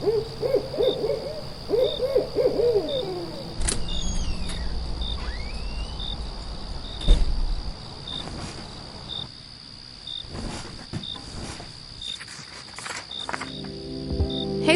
Hey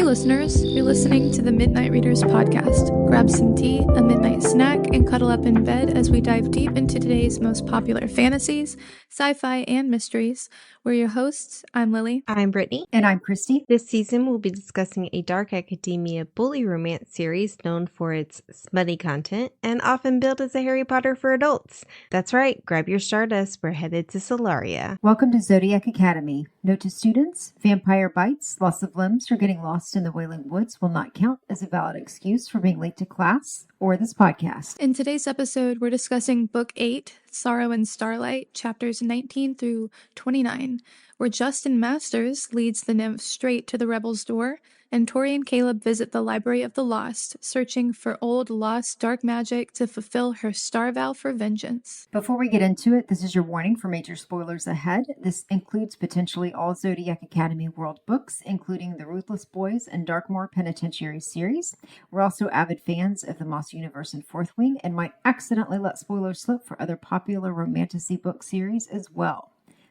listeners, you're listening to the Midnight Readers podcast. Grab some tea, a midnight snack, and cuddle up in bed as we dive deep into today's most popular fantasies, sci-fi, and mysteries. We're your hosts. I'm Lily. I'm Brittany. And I'm Christy. This season we'll be discussing a dark academia bully romance series known for its smutty content and often billed as a Harry Potter for adults. That's right, grab your Stardust, we're headed to Solaria. Welcome to Zodiac Academy. Note to students, vampire bites, loss of limbs, or getting lost in the Wailing Woods will not count as a valid excuse for being late to class or this podcast. In today's episode, we're discussing Book 8, Sorrow and Starlight, chapters 19 through 29, where Justin Masters leads the nymph straight to the Rebel's door, and Tory and Caleb visit the Library of the Lost, searching for old, lost, dark magic to fulfill her star vow for vengeance. Before we get into it, this is your warning for major spoilers ahead. This includes potentially all Zodiac Academy World books, including the Ruthless Boys and Darkmoor Penitentiary series. We're also avid fans of the Moss Universe and Fourth Wing, and might accidentally let spoilers slip for other popular romantasy book series as well.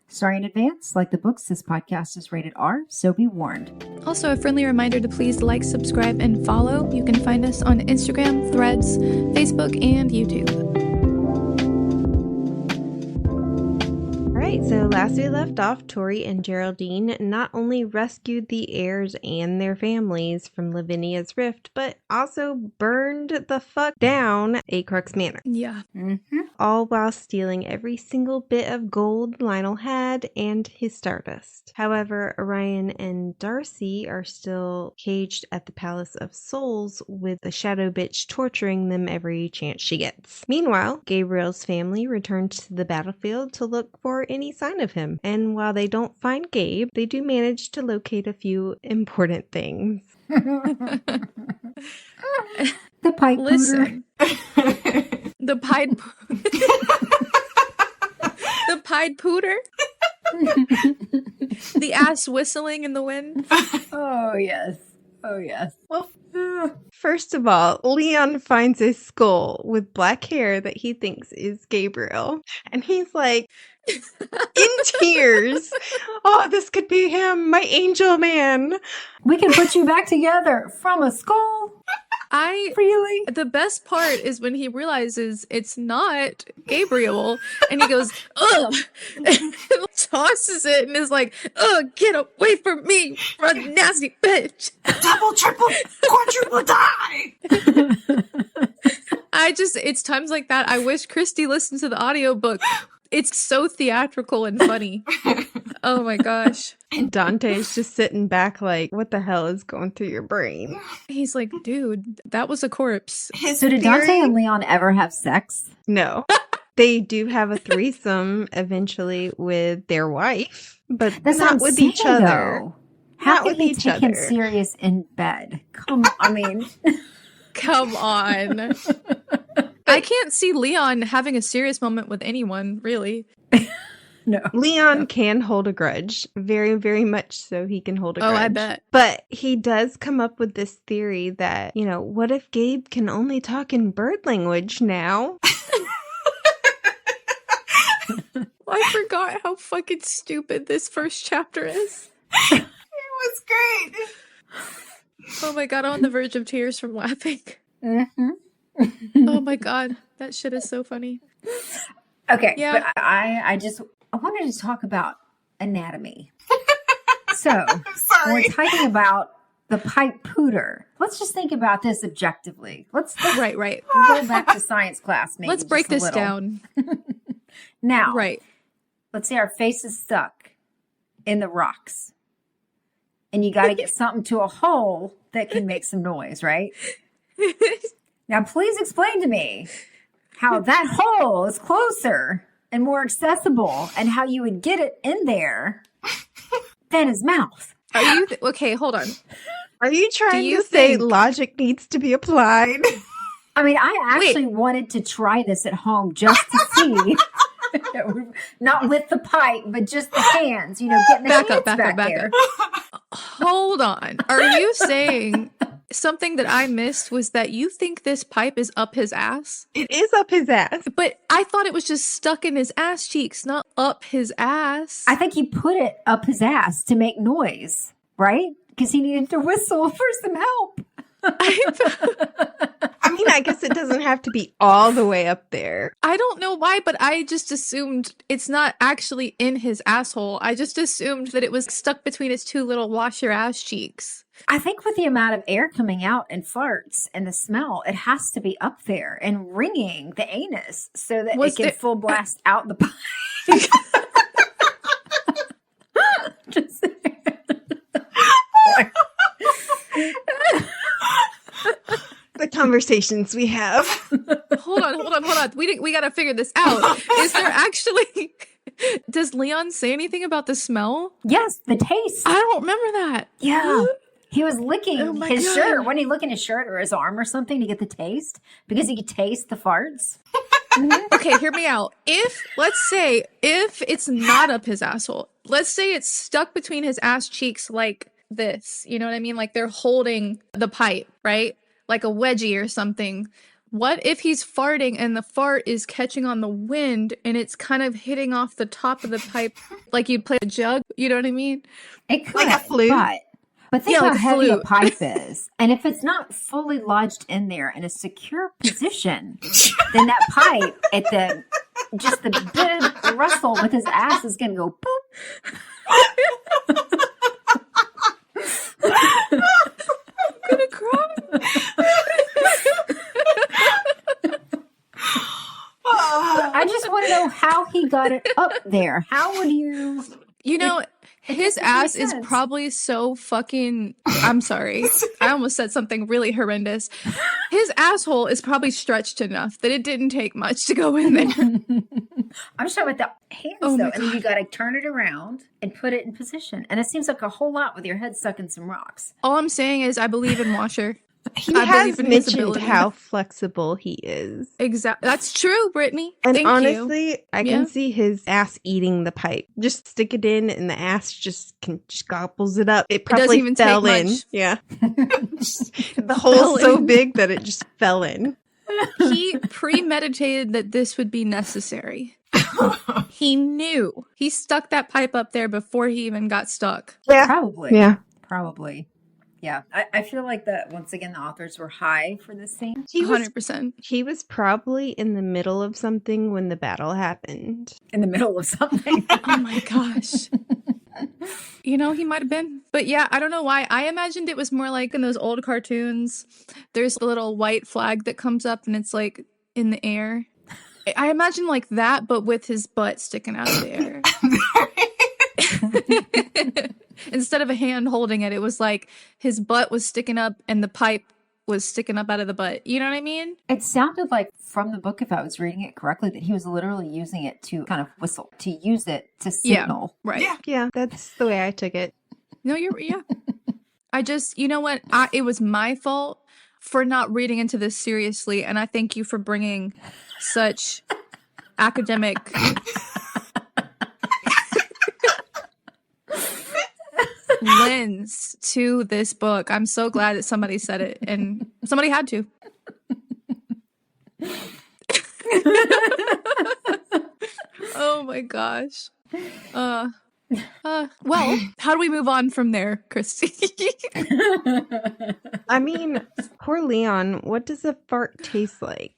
Sorry in advance, like the books, this podcast is rated R, so be warned. Also, a friendly reminder to please like, subscribe, and follow. You can find us on Instagram, Threads, Facebook, and YouTube. Alright, so last we left off, Tory and Geraldine not only rescued the heirs and their families from Lavinia's rift, but also burned the fuck down Acrux Manor. Yeah. All while stealing every single bit of gold Lionel had and his Stardust. However, Orion and Darcy are still caged at the Palace of Souls, with the Shadow Bitch torturing them every chance she gets. Meanwhile, Gabriel's family returns to the battlefield to look for any sign of him, and while they don't find Gabe, they do manage to locate a few important things. The pipe Listen. The Pied The Pied Pooter? The ass whistling in the wind? Oh, yes. Oh, yes. Well, first of all, Leon finds a skull with black hair that he thinks is Gabriel. And he's like, in tears. Oh, this could be him, my angel man. We can put you back together from a skull. Really? The best part is when he realizes it's not Gabriel, and he goes, ugh, and tosses it, and is like, ugh, get away from me, run nasty bitch. Double, triple, quadruple die. It's times like that. I wish Christy listened to the audiobook. It's so theatrical and funny. Oh my gosh. And Dante's just sitting back like, what the hell is going through your brain? He's like, dude, that was a corpse. So did Dante and Leon ever have sex? No. They do have a threesome eventually with their wife, but That's not with each other. Though. How Not can with they each take him other. serious in bed? Come on, I mean... Come on. I can't see Leon having a serious moment with anyone, really. No. Leon can hold a grudge. Very, very much so he can hold a grudge. Oh, I bet. But he does come up with this theory that, what if Gabe can only talk in bird language now? I forgot how fucking stupid this first chapter is. It was great. Oh my god, I'm on the verge of tears from laughing. Mm-hmm. Oh my god, that shit is so funny. Okay, Yeah. but I wanted to talk about anatomy. So, when we're talking about the pipe pooter, let's just think about this objectively. Let's Right. go back to science class, maybe. Let's break just a this little. down. Now, Right. let's say our face is stuck in the rocks. And you got to get something to a hole that can make some noise, right? Now, please explain to me how that hole is closer and more accessible and how you would get it in there than his mouth. Are you okay, hold on. Are you trying you to say think- logic needs to be applied? I mean, I actually wanted to try this at home just to see Not with the pipe, but just the hands, getting the hands back there. Hold on. Are you saying something that I missed was that you think this pipe is up his ass? It is up his ass. But I thought it was just stuck in his ass cheeks, not up his ass. I think he put it up his ass to make noise, right? Because he needed to whistle for some help. I mean, I guess it doesn't have to be all the way up there. I don't know why, but I just assumed it's not actually in his asshole. I just assumed that it was stuck between his two little wash your ass cheeks. I think with the amount of air coming out and farts and the smell, it has to be up there and ringing the anus so that it can full blast out the pipe. Just the conversations we have. Hold on. We gotta figure this out. Is there actually... Does Leon say anything about the smell? Yes, the taste. I don't remember that. Yeah. He was licking his shirt. Wasn't he licking his shirt or his arm or something to get the taste? Because he could taste the farts. Okay, hear me out. Let's say it's not up his asshole. Let's say it's stuck between his ass cheeks like this. You know what I mean? Like they're holding the pipe, right? Like a wedgie or something. What if he's farting and the fart is catching on the wind and it's kind of hitting off the top of the pipe like you'd play a jug? You know what I mean? It could, like a flute. But think how heavy a pipe is. And if it's not fully lodged in there in a secure position, then that pipe at the bit rustle with his ass is going to go boop. I'm going to cry. I just want to know how he got it up there. How would you... His ass is probably so fucking... I'm sorry. I almost said something really horrendous. His asshole is probably stretched enough that it didn't take much to go in there. I'm just talking about the hands, though. And then you got to turn it around and put it in position. And it seems like a whole lot with your head stuck in some rocks. All I'm saying is I believe in Washer. He has mentioned how flexible he is. Exactly. That's true, Brittany. And Thank honestly, you. I can see his ass eating the pipe. Just stick it in and the ass just gobbles it up. It probably even fell take in. much. Yeah. The hole's so big that it just fell in. He premeditated that this would be necessary. He knew. He stuck that pipe up there before he even got stuck. Yeah. Probably. Yeah. Probably. Yeah, I feel like that, once again, the authors were high for this scene. 100%. He was probably in the middle of something when the battle happened. In the middle of something. Oh my gosh. He might have been. But yeah, I don't know why. I imagined it was more like in those old cartoons. There's a little white flag that comes up and it's like in the air. I imagine like that, but with his butt sticking out of the air. Instead of a hand holding it, it was like his butt was sticking up and the pipe was sticking up out of the butt. You know what I mean? It sounded like from the book, if I was reading it correctly, that he was literally using it to kind of whistle, to use it to signal. Yeah, right. Yeah, that's the way I took it. No, I just, you know what? It was my fault for not reading into this seriously. And I thank you for bringing such academic... lens to this book. I'm so glad that somebody said it, and somebody had to. Oh my gosh. Well, how do we move on from there, Christy? I mean, poor Leon, what does a fart taste like?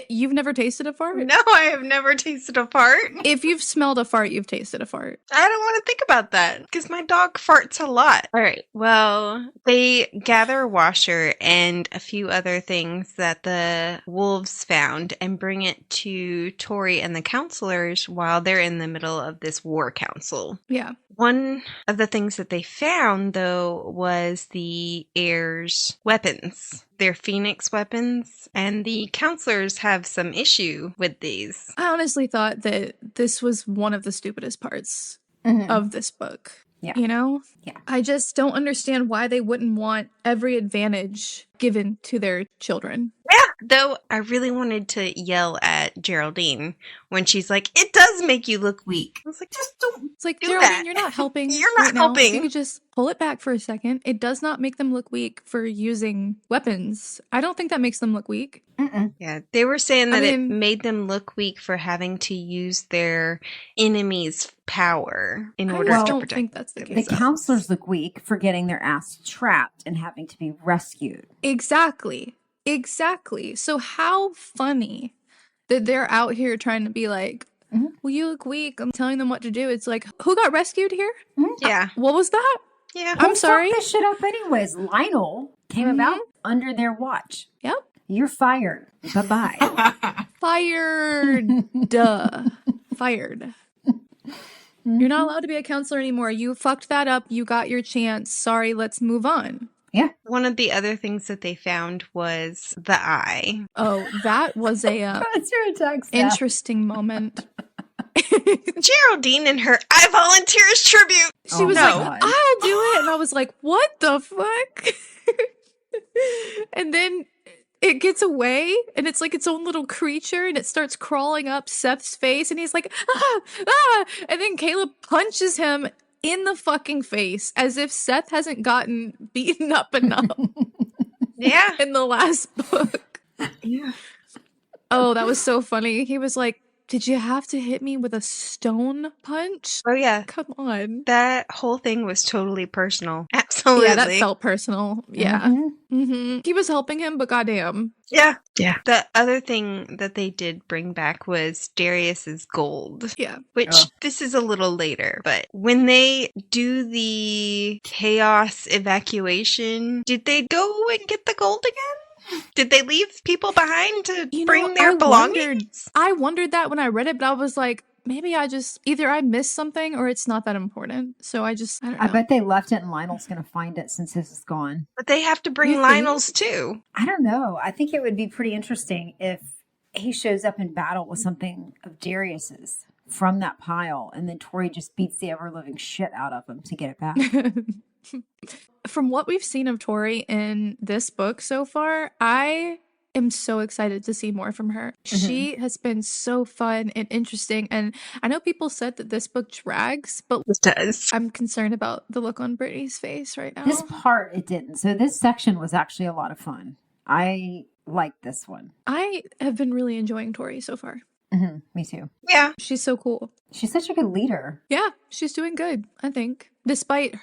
You've never tasted a fart? No, I have never tasted a fart. If you've smelled a fart, you've tasted a fart. I don't want to think about that because my dog farts a lot. All right. Well, they gather Washer and a few other things that the wolves found and bring it to Tory and the counselors while they're in the middle of this war council. Yeah. One of the things that they found, though, was the heirs' weapons. Their phoenix weapons, and the counselors have some issue with these. I honestly thought that this was one of the stupidest parts of this book. Yeah. You know? Yeah. I just don't understand why they wouldn't want every advantage given to their children. Yeah, though I really wanted to yell at Geraldine when she's like, "It does make you look weak." I was like, just don't. It's like, Do Geraldine, that. you're not helping. You're not right now. If you helping. could just pull it back for a second. It does not make them look weak for using weapons. I don't think that makes them look weak. Yeah, they were saying that it made them look weak for having to use their enemy's power in order to protect. I don't think that's the case. The counselors look weak for getting their ass trapped and having to be rescued. Exactly. So how funny that they're out here trying to be like, well, you look weak. I'm telling them what to do. It's like, who got rescued here? Yeah. What was that? Yeah. I'm sorry. Fuck this shit up anyways. Lionel came about under their watch. Yep. You're fired. Bye-bye. Fired. Duh. Fired. You're not allowed to be a counselor anymore. You fucked that up. You got your chance. Sorry, let's move on. Yeah. One of the other things that they found was the eye. Oh, that was a interesting moment. Geraldine and her "I volunteer as tribute." She was like, "I'll do it," and I was like, "What the fuck?" And then it gets away, and it's like its own little creature, and it starts crawling up Seth's face, and he's like, ah! And then Caleb punches him in the fucking face, as if Seth hasn't gotten beaten up enough. Yeah. In the last book. Yeah. Oh, that was so funny. He was like, "Did you have to hit me with a stone punch?" Oh, yeah. Come on. That whole thing was totally personal. Absolutely. Yeah, that felt personal. Yeah. He was helping him, but goddamn. Yeah. Yeah. The other thing that they did bring back was Darius's gold. Yeah. Which, this is a little later, but when they do the chaos evacuation, did they go and get the gold again? Did they leave people behind to bring their belongings? I wondered that when I read it, but I was like, maybe either I missed something or it's not that important. So I don't know. I bet they left it and Lionel's going to find it since this is gone. But they have to bring Lionel's too. I don't know. I think it would be pretty interesting if he shows up in battle with something of Darius's from that pile, and then Tory just beats the ever-living shit out of him to get it back. From what we've seen of Tory in this book so far, I am so excited to see more from her. She has been so fun and interesting, and I know people said that this book drags, but it does. I'm concerned about the look on Brittany's face right now. This part, it didn't. So this section was actually a lot of fun. I liked this one. I have been really enjoying Tory so far. Me too. Yeah. She's so cool. She's such a good leader. Yeah, she's doing good, I think. Despite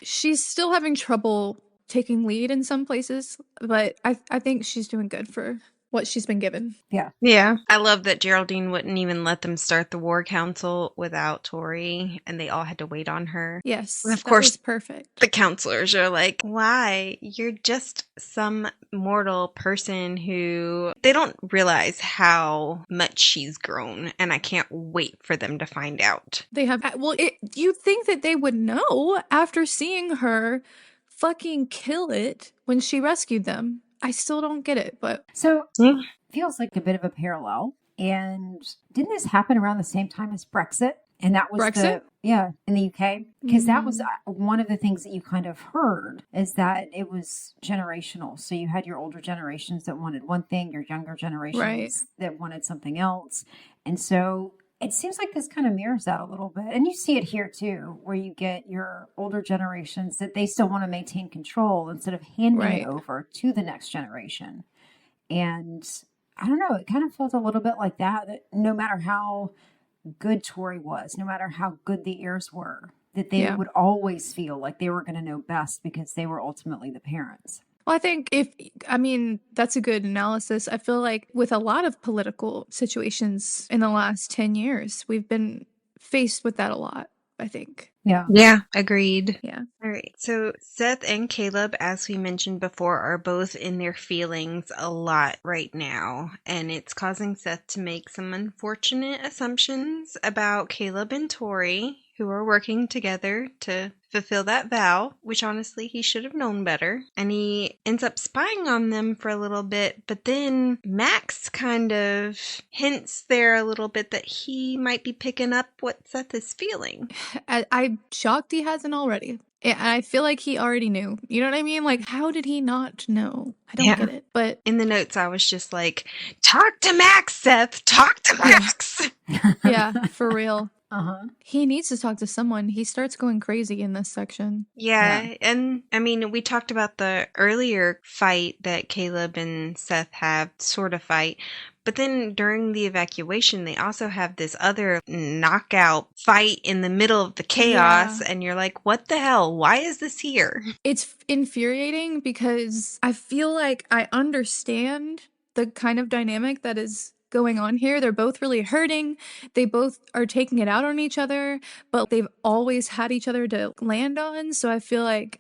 she's still having trouble taking lead in some places, but I think she's doing good for what she's been given. Yeah. Yeah. I love that Geraldine wouldn't even let them start the war council without Tory, and they all had to wait on her. Yes. And of course, perfect. The counselors are like, why? You're just some mortal person who they don't realize how much she's grown, and I can't wait for them to find out. They have, you'd think that they would know after seeing her fucking kill it when she rescued them. I still don't get it, but... So, feels like a bit of a parallel. And didn't this happen around the same time as Brexit? And that was Brexit? in the UK. Because that was one of the things that you kind of heard, is that it was generational. So you had your older generations that wanted one thing, your younger generations that wanted something else. And so it seems like this kind of mirrors that a little bit. And you see it here too, where you get your older generations that they still want to maintain control instead of handing it over to the next generation. And I don't know, it kind of felt a little bit like that no matter how good Tory was, no matter how good the heirs were, that they would always feel like they were going to know best because they were ultimately the parents. Well, I think that's a good analysis. I feel like with a lot of political situations in the last 10 years, we've been faced with that a lot, I think. Yeah. Yeah, agreed. Yeah. All right. So Seth and Caleb, as we mentioned before, are both in their feelings a lot right now. And it's causing Seth to make some unfortunate assumptions about Caleb and Tory, who are working together to fulfill that vow, which honestly he should have known better. And he ends up spying on them for a little bit, but then Max kind of hints there a little bit that he might be picking up what Seth is feeling. I'm shocked he hasn't already. And I feel like he already knew. You know what I mean? Like, how did he not know? I don't get it. But in the notes, I was just like, talk to Max, Seth. Talk to Max. Yeah, for real. Uh-huh. He needs to talk to someone. He starts going crazy in this section. Yeah, and I mean, we talked about the earlier fight that Caleb and Seth have, sort of fight. But then during the evacuation, they also have this other knockout fight in the middle of the chaos. Yeah. And you're like, what the hell? Why is this here? It's infuriating because I feel like I understand the kind of dynamic that is going on here. They're both really hurting. They both are taking it out on each other, but they've always had each other to land on. So I feel like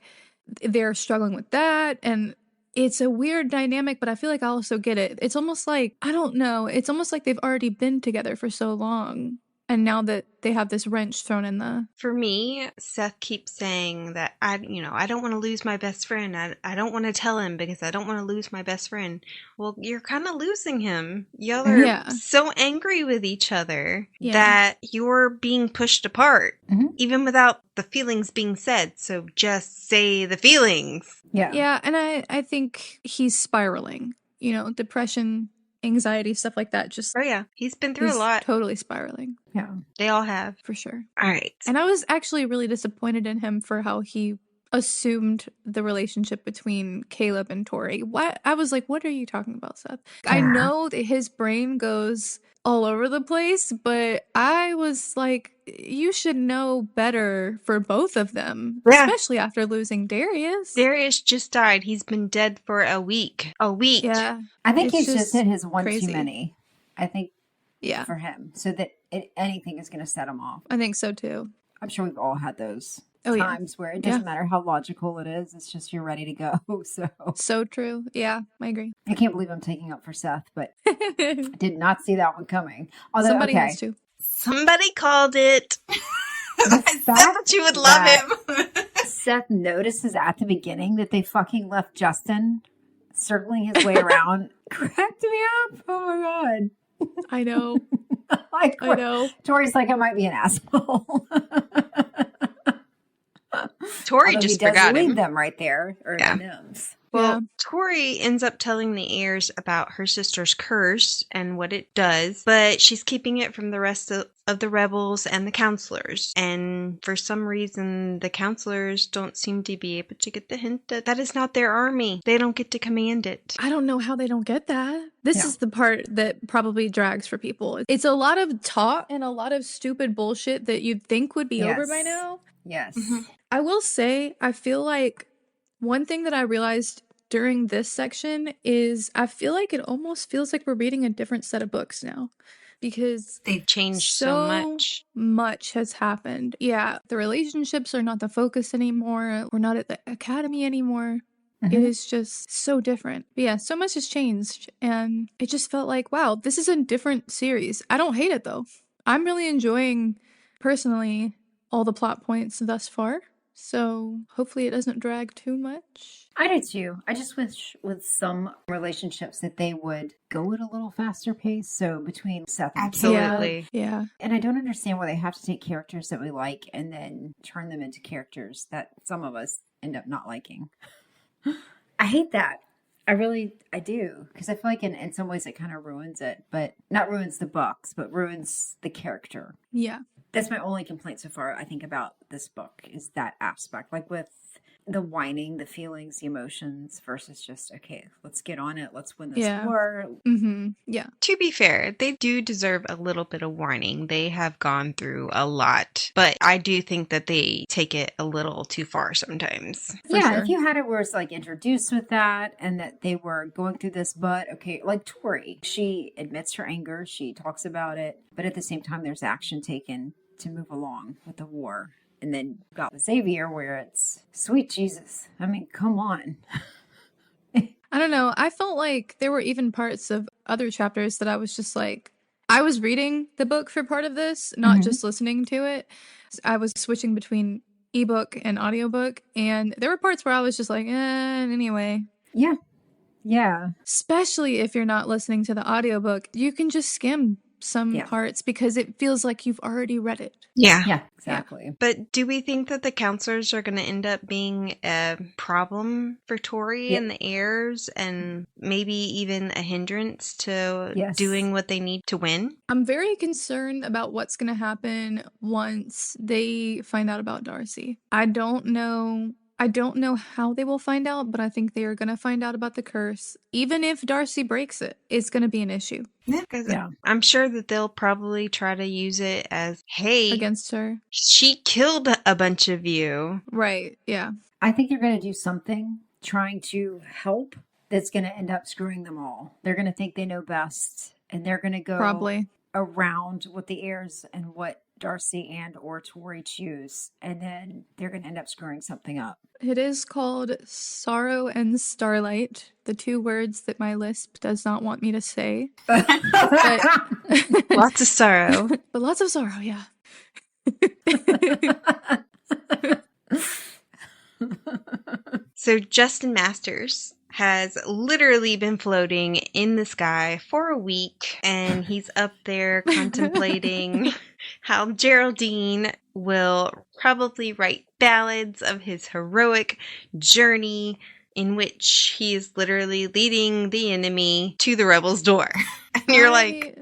they're struggling with that. And it's a weird dynamic, but I feel like I also get it. It's almost like, I don't know, it's almost like they've already been together for so long. And now that they have this wrench thrown in the... For me, Seth keeps saying that I don't want to lose my best friend. I don't want to tell him because I don't want to lose my best friend. Well, you're kind of losing him. Y'all are so angry with each other that you're being pushed apart, even without the feelings being said. So just say the feelings. Yeah, and I think he's spiraling. You know, depression, anxiety, stuff like that. Just he's been through a lot. Totally spiraling. Yeah, they all have, for sure. All right, and I was actually really disappointed in him for how he assumed the relationship between Caleb and Tory. What I was like, what are you talking about, Seth? I know that his brain goes all over the place, but I was like, you should know better for both of them, especially after losing Darius. Darius just died. He's been dead for a week. Yeah, I think he's just hit his one crazy. Too many. I think for him, so that anything is going to set him off. I think so too. I'm sure we've all had those times where it doesn't matter how logical it is. It's just you're ready to go. So true. Yeah, I agree. I can't believe I'm taking up for Seth, but did not see that one coming. Although, somebody has to. Somebody called it. I said that you would love him. Seth notices at the beginning that they fucking left Justin circling his way around. Cracked me up. Oh my God. I know. I know. Tori's like, I might be an asshole. Tory just forgot him. Leave them right there. Or Nims. Well, Tory ends up telling the heirs about her sister's curse and what it does, but she's keeping it from the rest of the rebels and the counselors. And for some reason, the counselors don't seem to be able to get the hint that that is not their army. They don't get to command it. I don't know how they don't get that. This is the part that probably drags for people. It's a lot of talk and a lot of stupid bullshit that you'd think would be over by now. Yes. I will say, I feel like one thing that I realized during this section is I feel like it almost feels like we're reading a different set of books now because they've changed so much. Much has happened. Yeah, the relationships are not the focus anymore. We're not at the academy anymore. It is just so different. But yeah, so much has changed and it just felt like, wow, this is a different series. I don't hate it though. I'm really enjoying, personally, all the plot points thus far. So hopefully it doesn't drag too much. I do too. I just wish with some relationships that they would go at a little faster pace. So between Seth and Absolutely. Yeah. And I don't understand why they have to take characters that we like and then turn them into characters that some of us end up not liking. I hate that. I do. Because I feel like in some ways it kind of ruins it. But not ruins the books, but ruins the character. Yeah. That's my only complaint so far, I think, about this book is that aspect. Like with the whining, the feelings, the emotions versus just, okay, let's get on it. Let's win this war. Yeah. To be fair, they do deserve a little bit of warning. They have gone through a lot, but I do think that they take it a little too far sometimes. If you had it where it's like introduced with that and that they were going through this, but okay, like Tory, she admits her anger. She talks about it, but at the same time, there's action taken to move along with the war. And then got with Xavier where it's, sweet Jesus. I mean, come on. I don't know. I felt like there were even parts of other chapters that I was just like, I was reading the book for part of this, not just listening to it. I was switching between ebook and audiobook. And there were parts where I was just like, anyway. Yeah. Yeah. Especially if you're not listening to the audiobook, you can just skim some Yeah. parts because it feels like you've already read it. Yeah. Yeah, exactly. But do we think that the counselors are going to end up being a problem for Tory Yep. and the heirs and maybe even a hindrance to Yes. doing what they need to win? I'm very concerned about what's going to happen once they find out about Darcy. I don't know how they will find out, but I think they are going to find out about the curse. Even if Darcy breaks it, it's going to be an issue. Yeah, 'cause Yeah. I'm sure that they'll probably try to use it as, hey, Against her. she killed a bunch of you. Right, yeah. I think they're going to do something trying to help that's going to end up screwing them all. They're going to think they know best, and they're going to go Probably. around what the heirs and what Darcy and or Tory choose, and then they're going to end up screwing something up. It is called Sorrow and Starlight, the two words that my lisp does not want me to say. But Lots of sorrow. but lots of sorrow, yeah. So Justin Masters has literally been floating in the sky for a week, and he's up there contemplating how Geraldine will probably write ballads of his heroic journey in which he is literally leading the enemy to the rebels' door. And you're like...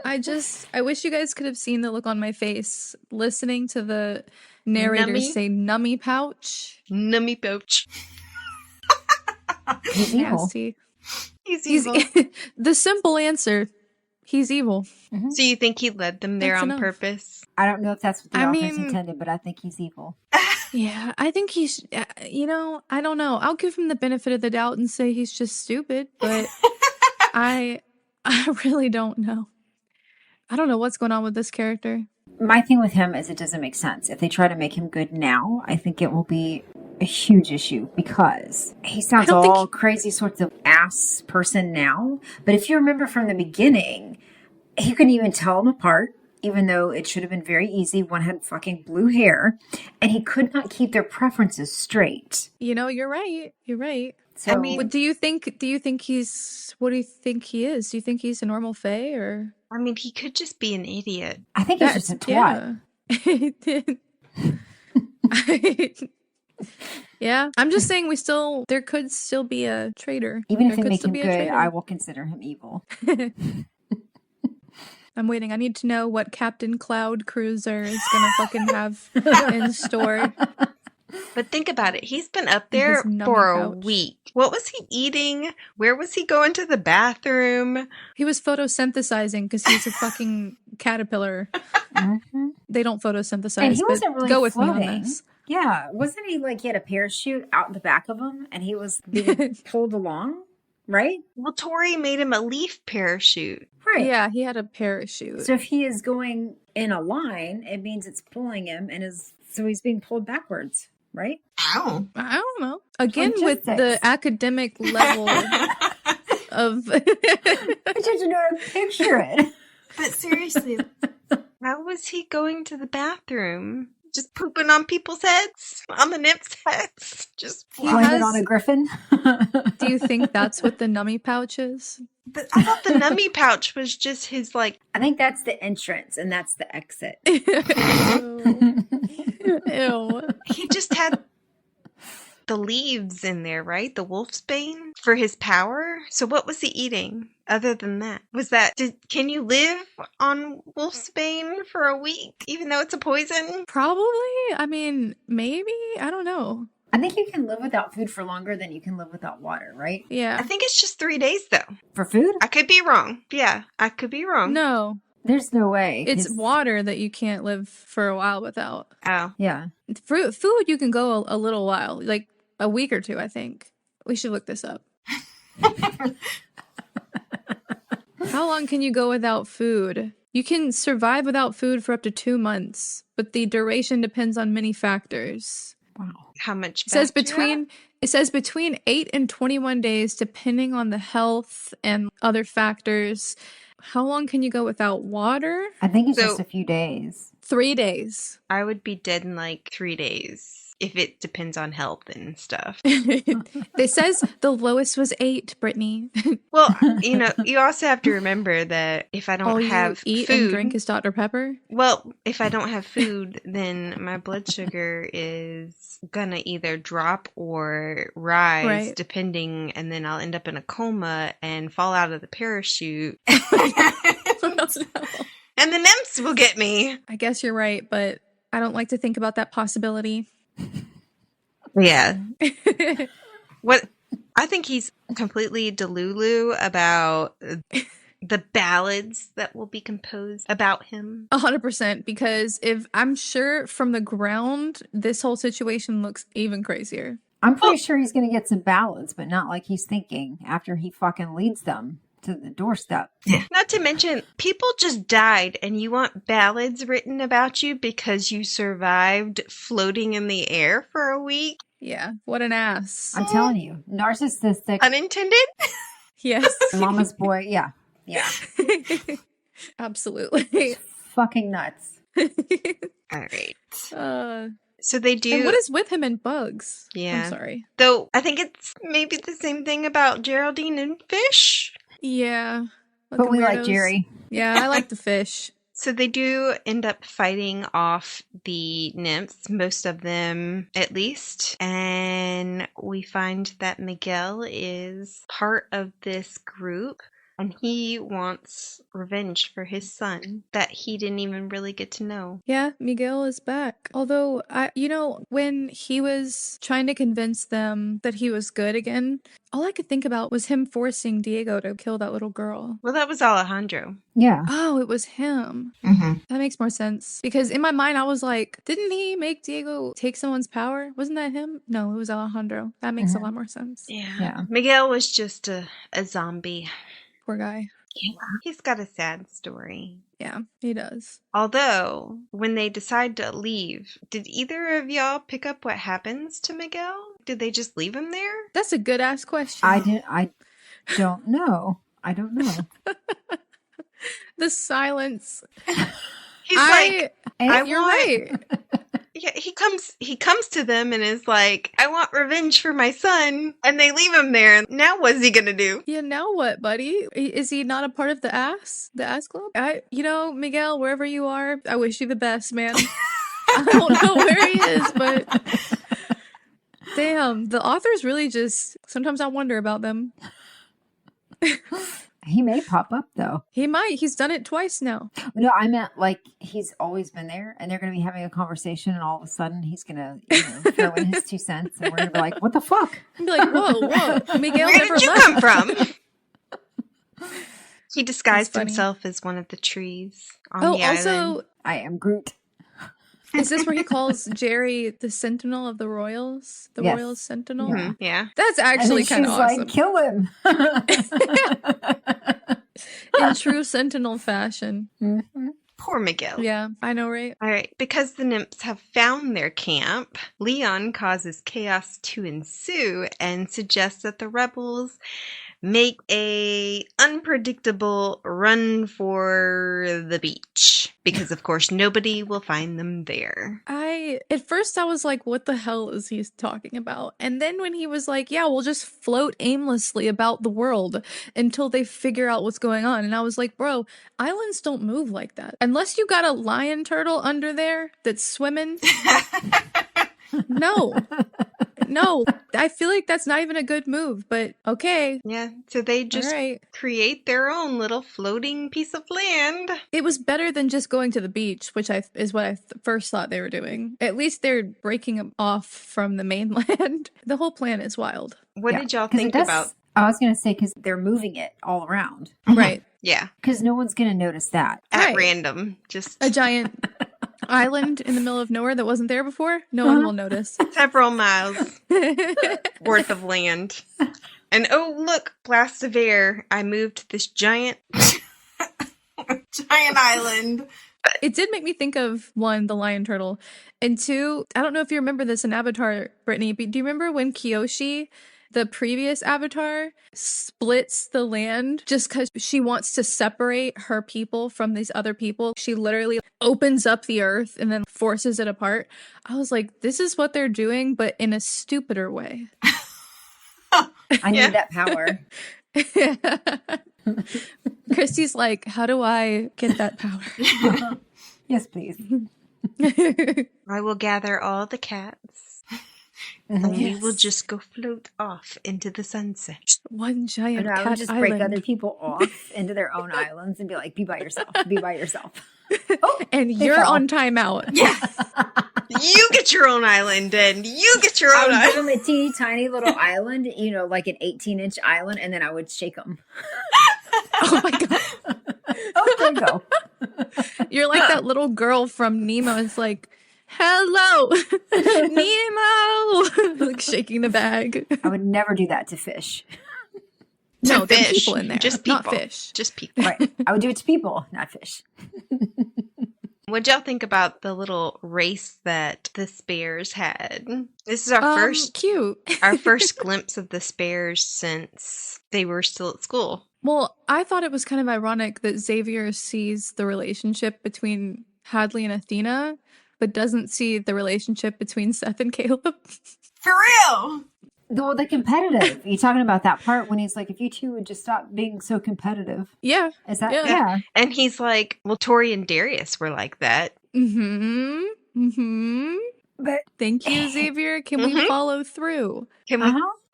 I wish you guys could have seen the look on my face listening to the narrator Nummy? say nummy pouch. Nummy pouch. He's evil. Nasty. He's He's evil. the simple answer. He's evil. So you think he led them there That's on enough. purpose? I don't know if that's what the I authors mean- intended, but I think he's evil. Yeah, I think he's, I don't know. I'll give him the benefit of the doubt and say he's just stupid, but I really don't know. I don't know what's going on with this character. My thing with him is it doesn't make sense. If they try to make him good now, I think it will be a huge issue because he sounds I don't think all crazy sorts of ass person now. But if you remember from the beginning, he couldn't even tell them apart, even though it should have been very easy. One had fucking blue hair, and he could not keep their preferences straight. You're right. You're right. So, I mean- What do you think he is? Do you think he's a normal fae or? I mean, he could just be an idiot. I think he's just a twat. Yeah. Yeah, I'm just saying there could still be a traitor. Even if There they could make still him be a good, traitor. I will consider him evil. I'm waiting. I need to know what Captain Cloud Cruiser is gonna fucking have in store. But think about it. He's been up In there his nummy for a pouch. week. What was he eating? Where was he going to the bathroom? He was photosynthesizing because he's a fucking caterpillar. Mhm. They don't photosynthesize. And he but wasn't really go with me floating. on this. Yeah, wasn't he like he had a parachute out in the back of him and he was being pulled along, right? Well, Tory made him a leaf parachute. Right. Yeah, he had a parachute. So if he is going in a line, it means it's pulling him so he's being pulled backwards, right? Ow. I don't know. Again, with the Logistics. academic level of I just don't know how to picture it. But seriously, how was he going to the bathroom? Just pooping on people's heads? On the nymphs' heads? Just Landed has- on a griffin. Do you think that's what the nummy pouch is? But I thought the nummy pouch was just his, like... I think that's the entrance and that's the exit. Ew. He just had the leaves in there, right? The wolfsbane for his power. So what was he eating other than that? Can you live on wolfsbane for a week, even though it's a poison? Probably. I mean, maybe. I don't know. I think you can live without food for longer than you can live without water, right? I Yeah. think it's just 3 days, though. For food? I could be wrong. Yeah, I could be wrong. No, There's no way. it's 'cause- water that you can't live for a while without. Oh. Yeah. Food, you can go a little while, like a week or two, I think. We should look this up. How long can you go without food? You can survive without food for up to 2 months, but the duration depends on many factors. Wow. How much? It says fat you have? between 8 and 21 days, depending on the health and other factors. How long can you go without water? I think it's So- just a few days. 3 days. I would be dead in like 3 days. if it depends on health and stuff. They says the lowest was 8, Brittany. Well, you also have to remember that if I don't All have you eat food, and drink is Dr. Pepper? well, if I don't have food, then my blood sugar is gonna either drop or rise, Right. depending, and then I'll end up in a coma and fall out of the parachute. Oh, no. And the nymphs will get me. I guess you're right, but I don't like to think about that possibility. Yeah. What I think he's completely delulu about the ballads that will be composed about him. 100%, because if I'm sure from the ground, this whole situation looks even crazier. I'm pretty sure he's going to get some ballads, but not like he's thinking after he fucking leads them to the doorstep. Not to mention, people just died and you want ballads written about you because you survived floating in the air for a week? Yeah, what an ass. I'm telling you, narcissistic. Unintended? Yes. Mama's boy. Yeah. Yeah. Absolutely. Fucking nuts. All right. Uh, So they do. and what is with him and bugs? Yeah. I'm sorry. Though I think it's maybe the same thing about Geraldine and Fish. Yeah. But we like weirdos. Jerry. Yeah, I like the fish. So they do end up fighting off the nymphs, most of them at least. And we find that Miguel is part of this group. And he wants revenge for his son that he didn't even really get to know. Yeah, Miguel is back. Although, when he was trying to convince them that he was good again, all I could think about was him forcing Diego to kill that little girl. Well, that was Alejandro. Yeah. Oh, it was him. Mm-hmm. That makes more sense. Because in my mind, I was like, didn't he make Diego take someone's power? Wasn't that him? No, it was Alejandro. That makes a lot more sense. Yeah. Miguel was just a zombie. Poor guy. Yeah. He's got a sad story. Yeah, he does. Although, when they decide to leave, did either of y'all pick up what happens to Miguel? Did they just leave him there? That's a good ass question. I don't know. I don't know. The silence. He's like, you're right. Yeah, he comes to them and is like, I want revenge for my son. And they leave him there. Now what's he gonna do? Yeah, now what, buddy? Is he not a part of the ass club? Miguel, wherever you are, I wish you the best, man. I don't know where he is, but damn, the authors really just, sometimes I wonder about them. He may pop up though. He might. He's done it twice now. No, I meant like he's always been there and they're going to be having a conversation and all of a sudden he's going to throw in his 2 cents and we're going to be like, what the fuck? I'd be like, whoa. Miguel Where never did you left. come from? He disguised himself as one of the trees on the island. Also, I am Groot. is this where he calls Jerry the Sentinel of the Royals? The Yes. Royals Sentinel? Yeah. Yeah. That's actually kind of awesome. Like, kill him. In true Sentinel fashion. Mm-hmm. Poor Miguel. Yeah, I know, right? All right, because the nymphs have found their camp, Leon causes chaos to ensue and suggests that the rebels make a unpredictable run for the beach because of course nobody will find them there. At first I was like, what the hell is he talking about? And then when he was like, yeah, we'll just float aimlessly about the world until they figure out what's going on. And I was like, bro, islands don't move like that. Unless you got a lion turtle under there that's swimming. No, I feel like that's not even a good move, but okay. Yeah, so they just create their own little floating piece of land. It was better than just going to the beach, which is what I first thought they were doing. At least they're breaking off from the mainland. The whole plan is wild. What did y'all think about? I was going to say, because they're moving it all around. Right. Yeah. Because no one's going to notice that. At random. Just a giant island in the middle of nowhere that wasn't there before. No one will notice. Several miles worth of land. And oh, look, blast of air. I moved this giant island. It did make me think of, 1, the lion turtle, and 2, I don't know if you remember this in Avatar, Brittany, but do you remember when Kyoshi the previous Avatar splits the land just because she wants to separate her people from these other people. She literally opens up the earth and then forces it apart. I was like, this is what they're doing, but in a stupider way. I need that power. Christy's like, how do I get that power? Yes, please. I will gather all the cats. And we will just go float off into the sunset. One giant cat I would just island. break other people off into their own islands and be like, be by yourself. Be by yourself. And you're on timeout. Yeah. You get your own island and you get your I own would give island. them a teeny tiny little island, like an 18-inch island, and then I would shake them. Oh my god. Oh, there you go. You're like that little girl from Nemo. It's like, hello, Nemo. Like shaking the bag. I would never do that to fish. No, there's Fish. people in there. Just people. Not fish. Just people. Right. I would do it to people, not fish. What'd y'all think about the little race that the Spares had? This is our cute. our first glimpse of the Spares since they were still at school. Well, I thought it was kind of ironic that Xavier sees the relationship between Hadley and Athena, but doesn't see the relationship between Seth and Caleb. For real? Well, the competitive. You talking about that part when he's like, if you two would just stop being so competitive. Yeah. Is that? Yeah. Yeah. And he's like, well, Tory and Darius were like that. Mm-hmm. Mm-hmm. But Thank you, Xavier. Can we follow through? Can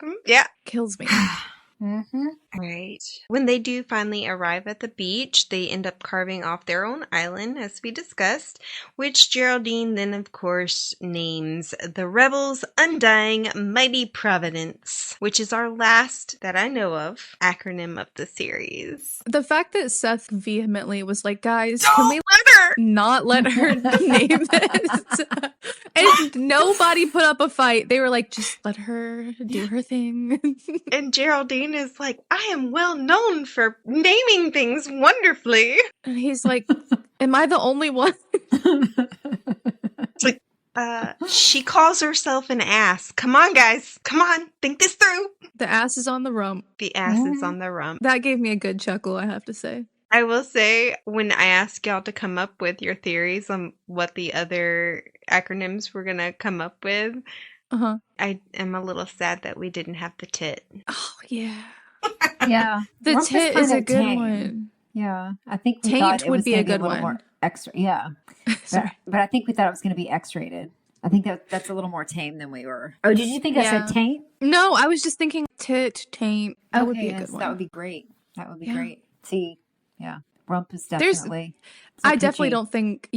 we? Yeah. Kills me. mm-hmm. Right. When they do finally arrive at the beach, they end up carving off their own island, as we discussed, which Geraldine then, of course, names the Rebels' Undying Mighty Providence, which is our last, that I know of, acronym of the series. The fact that Seth vehemently was like, guys, can we let her! not let her name this? And nobody put up a fight. They were like, just let her do her thing. And Geraldine is like, I am well known for naming things wonderfully. And he's like, am I the only one? It's like, she calls herself an ass. Come on, guys. Come on. Think this through. The ass is on the rump. The ass is on the rump. That gave me a good chuckle, I have to say. I will say, when I asked y'all to come up with your theories on what the other acronyms we're going to come up with, I am a little sad that we didn't have the tit. Oh, yeah. Yeah. The Rump tit kind is a of good tame. one. Yeah. I think we Taint thought it would was be going a to be a good little one. more extra. Yeah. But I think we thought it was going to be X-rated. I think that's a little more tame than we were. Oh, did you think I said taint? No, I was just thinking tit, taint. That would be a good one. That would be great. That would be great. See, yeah. Rump is There's- definitely... I definitely don't think,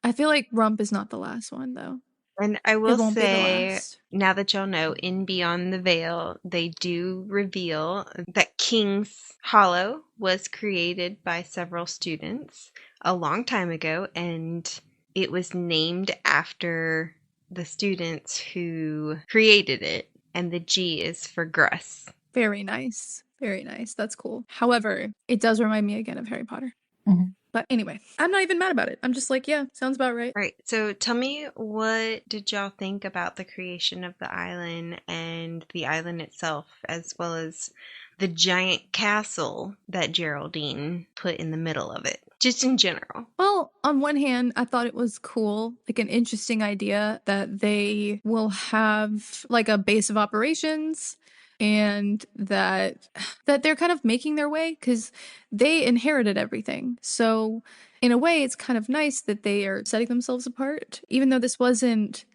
I feel like rump is not the last one, though. And I It will won't be the say, last. now that y'all know, in Beyond the Veil, they do reveal that King's Hollow was created by several students a long time ago, and it was named after the students who created it, and the G is for Gruss. Very nice. Very nice. That's cool. However, it does remind me again of Harry Potter. Mhm. But anyway, I'm not even mad about it. I'm just like, yeah, sounds about right. All right, so tell me, what did y'all think about the creation of the island and the island itself, as well as the giant castle that Geraldine put in the middle of it, just in general? Well, on one hand, I thought it was cool, like an interesting idea that they will have like a base of operations and that they're kind of making their way because they inherited everything. So in a way, it's kind of nice that they are setting themselves apart, even though this wasn't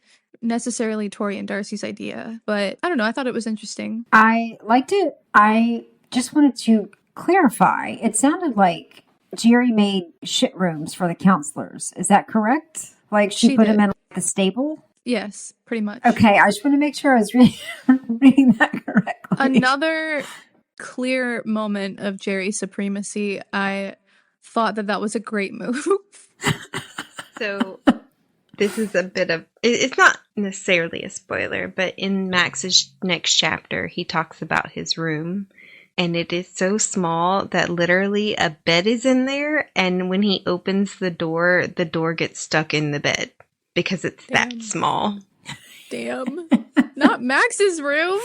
necessarily Tory and Darcy's idea. But I don't know, I thought it was interesting. I liked it. I just wanted to clarify. It sounded like Jerry made shit rooms for the counselors. Is that correct? Like she put did. them in the stable? Yes, pretty much. Okay, I just want to make sure I was reading that correctly. Another clear moment of Jerry's supremacy. I thought that was a great move. So this is a bit of, it's not necessarily a spoiler, but in Max's next chapter, he talks about his room. And it is so small that literally a bed is in there. And when he opens the door gets stuck in the bed because it's that small. Damn. Not Max's room.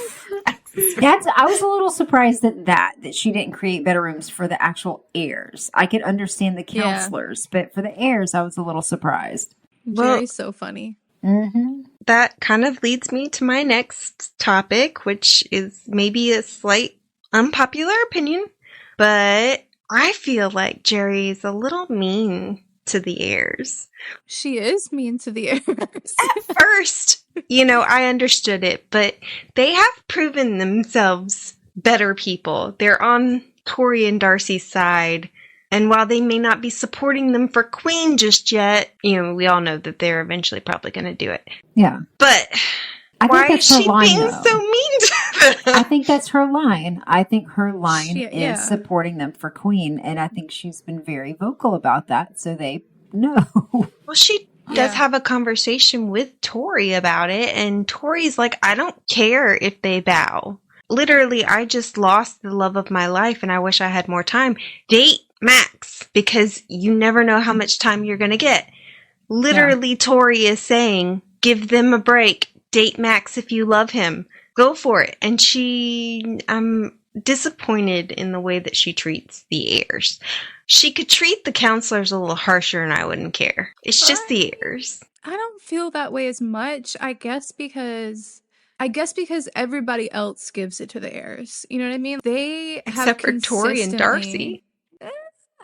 I was a little surprised at that she didn't create better rooms for the actual heirs. I could understand the counselors, but for the heirs, I was a little surprised. Jerry's so funny. Mm-hmm. That kind of leads me to my next topic, which is maybe a slight unpopular opinion, but I feel like Jerry's a little mean to the heirs. She is mean to the heirs. At first, I understood it, but they have proven themselves better people. They're on Tory and Darcy's side. And while they may not be supporting them for Queen just yet, we all know that they're eventually probably going to do it. Yeah. But why is she being so mean to them? I think that's her line. I think her line is supporting them for Queen. And I think she's been very vocal about that. So they know. Well, she does have a conversation with Tory about it. And Tory's like, I don't care if they bow. Literally, I just lost the love of my life and I wish I had more time. Date Max, because you never know how much time you're going to get. Literally, Tory is saying, give them a break. Date Max if you love him. Go for it. And I'm disappointed in the way that she treats the heirs. She could treat the counselors a little harsher and I wouldn't care. It's just the heirs. I don't feel that way as much, I guess because everybody else gives it to the heirs. You know what I mean? They have except for Tory and Darcy.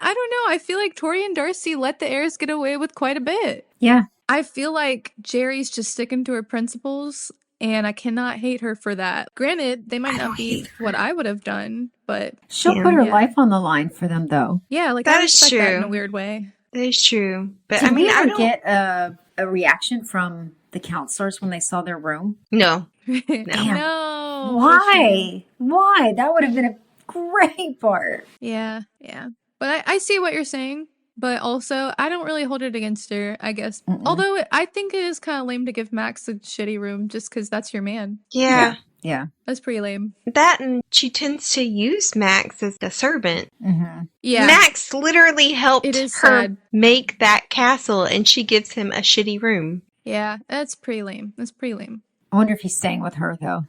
I don't know. I feel like Tory and Darcy let the heirs get away with quite a bit. Yeah. I feel like Jerry's just sticking to her principles, and I cannot hate her for that. Granted, they might not be what I would have done, but she'll put her life on the line for them, though. Yeah, like that I is respect true. That in a weird way. That is true. But Did we I ever don't get a reaction from the counselors when they saw their room? No. No. Why? Why? That would have been a great part. Yeah. But I see what you're saying. But also, I don't really hold it against her, I guess. Although I think it is kind of lame to give Max a shitty room just because that's your man. Yeah. That's pretty lame. That, and she tends to use Max as a servant. Mm-hmm. Yeah. Max literally helped her sad. make that castle, and she gives him a shitty room. Yeah, that's pretty lame. I wonder if he's staying with her, though.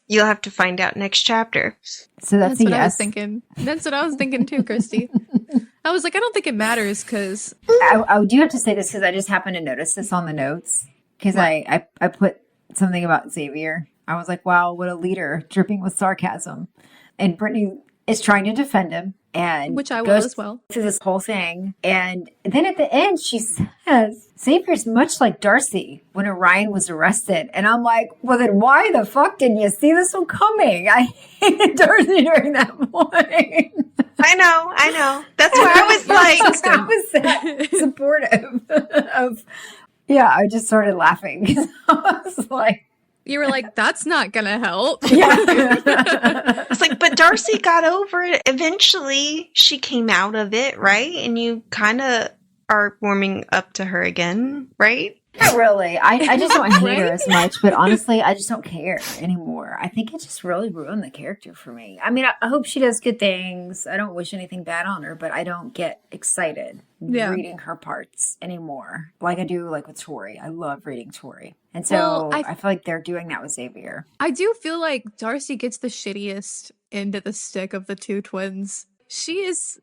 You'll have to find out next chapter. So that's a what yes. I was thinking. That's what I was thinking too, Christy. I was like, I don't think it matters because... I do have to say this because I just happened to notice this on the notes. Because I put something about Xavier. I was like, wow, what a leader, dripping with sarcasm. And Brittany is trying to defend him. And which I will goes as well. Through this whole thing. And then at the end, she says, Xavier's much like Darcy when Orion was arrested. And I'm like, well, then why the fuck didn't you see this one coming? I hated Darcy during that point. I know. That's why I was like, I was that supportive of, I just started laughing because I was like, you were like, that's not gonna help. Yeah. It's like, but Darcy got over it. Eventually, she came out of it, right? And you kind of are warming up to her again, right? Not really. I just don't hate her as much, but honestly, I just don't care anymore. I think it just really ruined the character for me. I mean, I hope she does good things. I don't wish anything bad on her, but I don't get excited reading her parts anymore. Like I do like with Tory. I love reading Tory. And so I feel like they're doing that with Xavier. I do feel like Darcy gets the shittiest end of the stick of the two twins. She is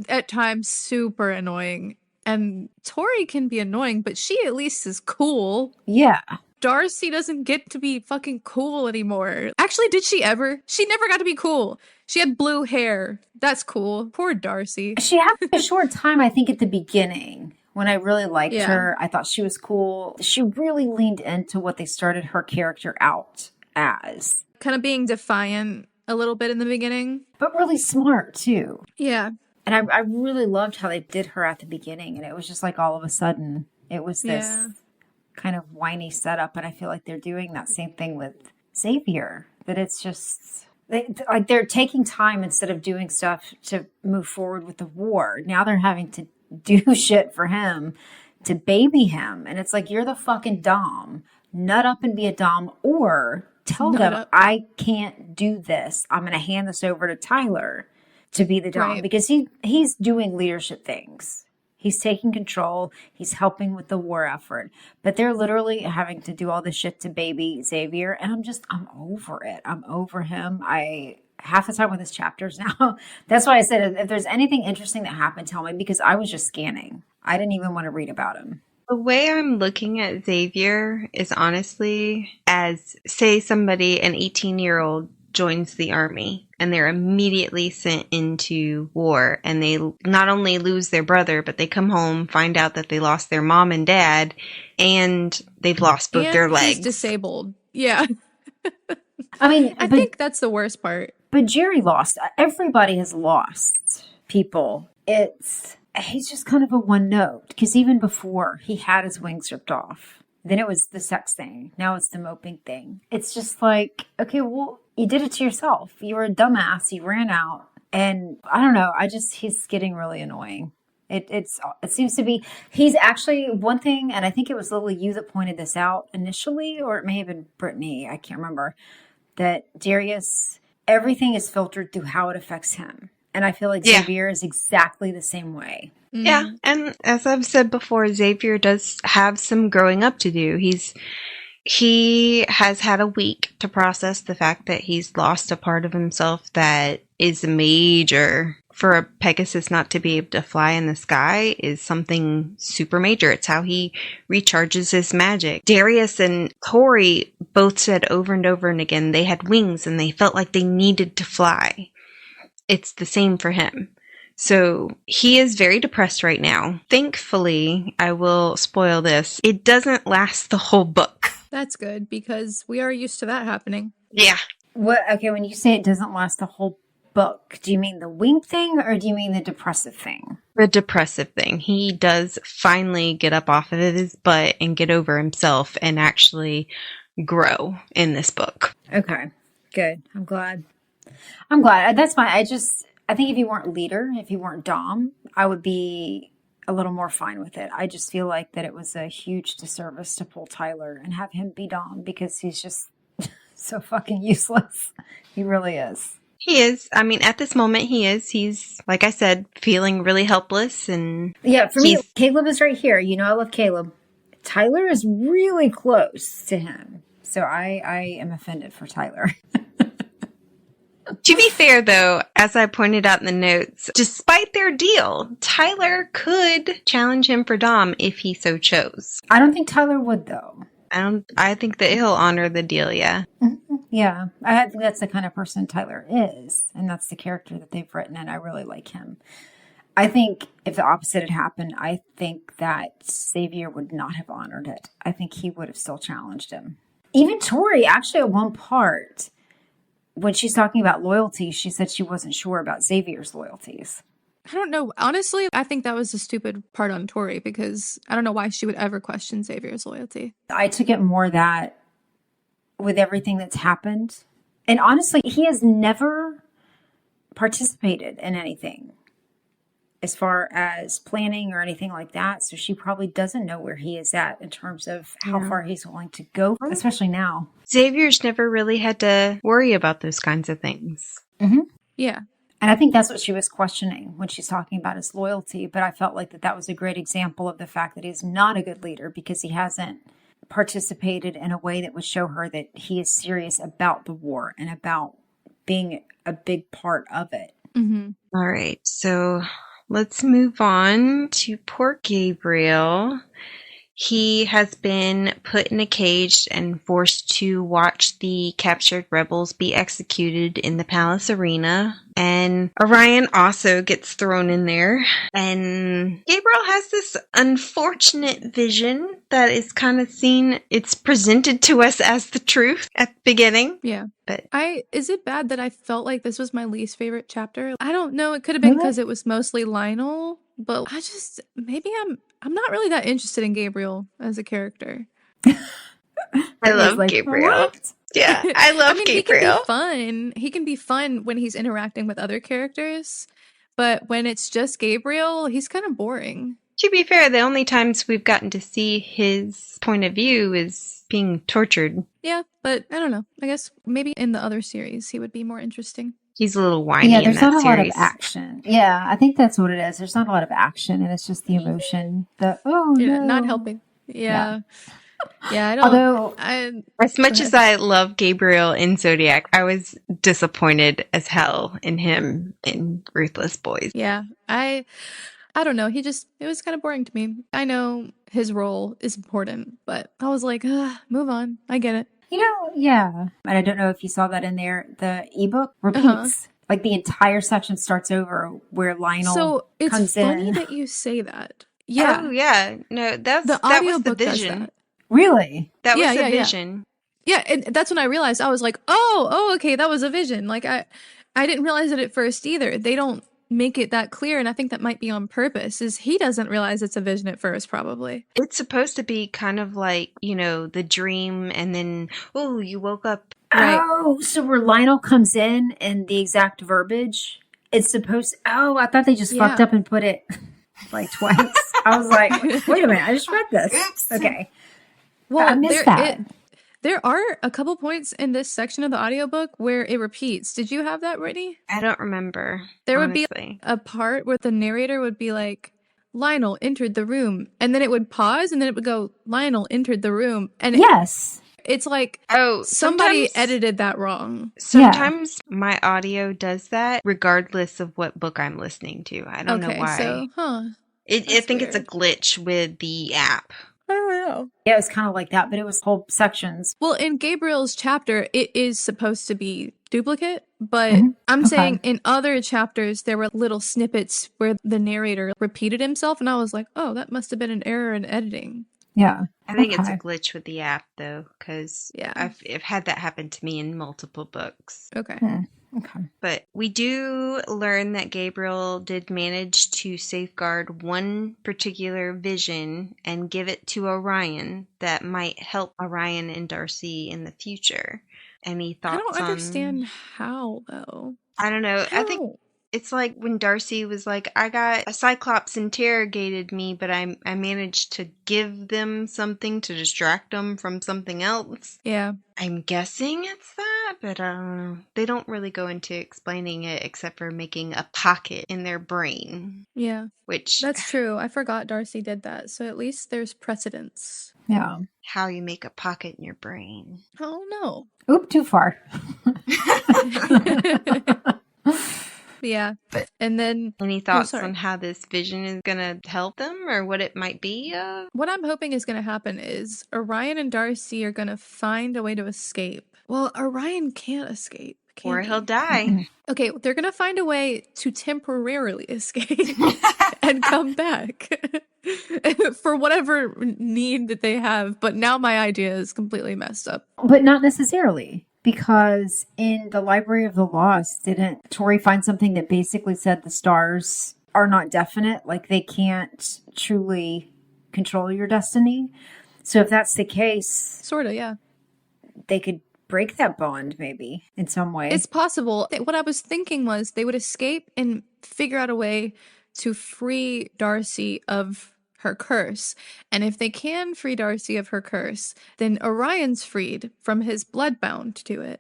at times super annoying. And Tory can be annoying, but she at least is cool. Yeah. Darcy doesn't get to be fucking cool anymore. Actually, did she ever? She never got to be cool. She had blue hair. That's cool. Poor Darcy. She had a short time, I think, at the beginning when I really liked her. I thought she was cool. She really leaned into what they started her character out as. Kind of being defiant a little bit in the beginning. But really smart, too. Yeah. And I really loved how they did her at the beginning. And it was just like all of a sudden, it was this kind of whiny setup. And I feel like they're doing that same thing with Xavier. That it's just, they're taking time instead of doing stuff to move forward with the war. Now they're having to do shit for him to baby him. And it's like, you're the fucking Dom. Nut up and be a Dom. Or tell them, I can't do this. I'm going to hand this over to Tyler to be the Dom because he's doing leadership things. He's taking control. He's helping with the war effort. But they're literally having to do all this shit to baby Xavier. And I'm over it. I'm over him. Half the time with his chapters now. That's why I said, if there's anything interesting that happened, tell me, because I was just scanning. I didn't even want to read about him. The way I'm looking at Xavier is honestly as, say, somebody, an 18-year-old, joins the army and they're immediately sent into war, and they not only lose their brother, but they come home, find out that they lost their mom and dad, and they've lost both their legs. He's disabled. Yeah. I think that's the worst part. But Jerry lost. Everybody has lost people. He's just kind of a one note, because even before he had his wings ripped off, then it was the sex thing. Now it's the moping thing. It's just like, okay, well, you did it to yourself. You were a dumbass. You ran out. And I don't know. He's getting really annoying. It seems to be, he's actually one thing, and I think it was Lily, you that pointed this out initially, or it may have been Brittany. I can't remember. That Darius, everything is filtered through how it affects him. And I feel like Xavier is exactly the same way. Yeah, and as I've said before, Xavier does have some growing up to do. He has had a week to process the fact that he's lost a part of himself that is major. For a Pegasus not to be able to fly in the sky is something super major. It's how he recharges his magic. Darius and Tory both said over and over and again they had wings and they felt like they needed to fly. It's the same for him. So he is very depressed right now. Thankfully, I will spoil this, it doesn't last the whole book. That's good, because we are used to that happening. Yeah. Okay, when you say it doesn't last the whole book, do you mean the wing thing or do you mean the depressive thing? The depressive thing. He does finally get up off of his butt and get over himself and actually grow in this book. Okay, good. I'm glad. That's fine. I think if you weren't leader, if you weren't Dom, I would be a little more fine with it. I just feel like that it was a huge disservice to pull Tyler and have him be Dom, because he's just so fucking useless. He really is. He is. I mean, at this moment, he is. He's, like I said, feeling really helpless. And yeah, for me, Caleb is right here. You know, I love Caleb. Tyler is really close to him. So I am offended for Tyler. To be fair, though, as I pointed out in the notes, despite their deal, Tyler could challenge him for Dom if he so chose. I don't think Tyler would, though. I think that he'll honor the deal, yeah. Mm-hmm. Yeah, I think that's the kind of person Tyler is, and that's the character that they've written, and I really like him. I think if the opposite had happened, I think that Xavier would not have honored it. I think he would have still challenged him. Even Tory, actually, at one part, when she's talking about loyalty, she said she wasn't sure about Xavier's loyalties. I don't know. Honestly, I think that was a stupid part on Tory, because I don't know why she would ever question Xavier's loyalty. I took it more that with everything that's happened, and honestly, he has never participated in anything as far as planning or anything like that. So she probably doesn't know where he is at in terms of how far he's willing to go, especially now. Xavier's never really had to worry about those kinds of things. Mm-hmm. Yeah. And I think that's what she was questioning when she's talking about his loyalty. But I felt like that was a great example of the fact that he's not a good leader, because he hasn't participated in a way that would show her that he is serious about the war and about being a big part of it. Mm-hmm. All right. So let's move on to poor Gabriel. He has been put in a cage and forced to watch the captured rebels be executed in the palace arena. And Orion also gets thrown in there. And Gabriel has this unfortunate vision that is kind of seen, it's presented to us as the truth at the beginning. Yeah. But is it bad that I felt like this was my least favorite chapter? I don't know. It could have been because it was mostly Lionel, but maybe I'm not really that interested in Gabriel as a character. I love Gabriel. What? Yeah, I love Gabriel. He can be fun when he's interacting with other characters, but when it's just Gabriel, he's kind of boring. To be fair, the only times we've gotten to see his point of view is being tortured. Yeah, but I don't know. I guess maybe in the other series he would be more interesting. He's a little whiny Yeah, in there's that not a lot of series. action. Yeah, I think that's what it is. There's not a lot of action, and it's just the emotion. Not helping. Yeah. Yeah, I don't. Although, As much Go as ahead. I love Gabriel in Zodiac, I was disappointed as hell in him in Ruthless Boys. Yeah, I don't know. It was kind of boring to me. I know his role is important, but I was like, move on. I get it. yeah. And I don't know if you saw that in there. The ebook Uh-huh. repeats. Like the entire section starts over where Lionel So it's comes funny in. that you say that. Yeah, Oh yeah, no, the that was the audiobook does vision. that. Really? That was the Yeah. vision. Yeah, and that's when I realized. I was like, oh, okay, that was a vision. Like I didn't realize it at first either. They don't make it that clear, and I think that might be on purpose. Is he doesn't realize it's a vision at first, probably. It's supposed to be kind of like, the dream, and then you woke up. Right. Oh, so where Lionel comes in and the exact verbiage, it's supposed. Oh, I thought they just fucked Yeah. up and put it like twice. I was like, wait a minute, I just read this. Oops. Okay. Well, I missed that. There are a couple points in this section of the audiobook where it repeats. Did you have that, Brittany? I don't remember. There honestly. would be a part where the narrator would be like, Lionel entered the room, and then it would pause, and then it would go, Lionel entered the room. And Yes. it's like sometimes somebody edited that wrong. Sometimes my audio does that regardless of what book I'm listening to. I don't know why. So, I that's think it's a weird. glitch with the app. I don't know. Yeah, it was kind of like that, but it was whole sections. Well, in Gabriel's chapter, it is supposed to be duplicate, but I'm Okay. saying in other chapters, there were little snippets where the narrator repeated himself, and I was like, oh, that must have been an error in editing. Yeah. I think it's a Okay. glitch with the app, though, because Yeah. I've had that happen to me in multiple books. Okay. Okay. But we do learn that Gabriel did manage to safeguard one particular vision and give it to Orion that might help Orion and Darcy in the future. Any thoughts I don't on... understand how, though. I don't know. I think How? it's like when Darcy was like, I got a Cyclops interrogated me, but I managed to give them something to distract them from something else. Yeah. I'm guessing it's that, but they don't really go into explaining it except for making a pocket in their brain, Yeah. which That's true. I forgot Darcy did that. So at least there's precedence. Yeah. how you make a pocket in your brain. I don't know. Oop, too far. Yeah. And then Any thoughts sorry. on how this vision is going to help them or what it might be of? what I'm hoping is going to happen is Orion and Darcy are going to find a way to escape. Well, Orion can't escape. Can Or he? he'll die. Okay, they're going to find a way to temporarily escape and come back for whatever need that they have. But now my idea is completely messed up. But not necessarily, because in the Library of the Lost, didn't Tory find something that basically said the stars are not definite, like they can't truly control your destiny? So if that's the case, Sort of, yeah. they could break that bond maybe in some way. It's possible. What I was thinking was they would escape and figure out a way to free Darcy of her curse. And if they can free Darcy of her curse, then Orion's freed from his blood bound to it.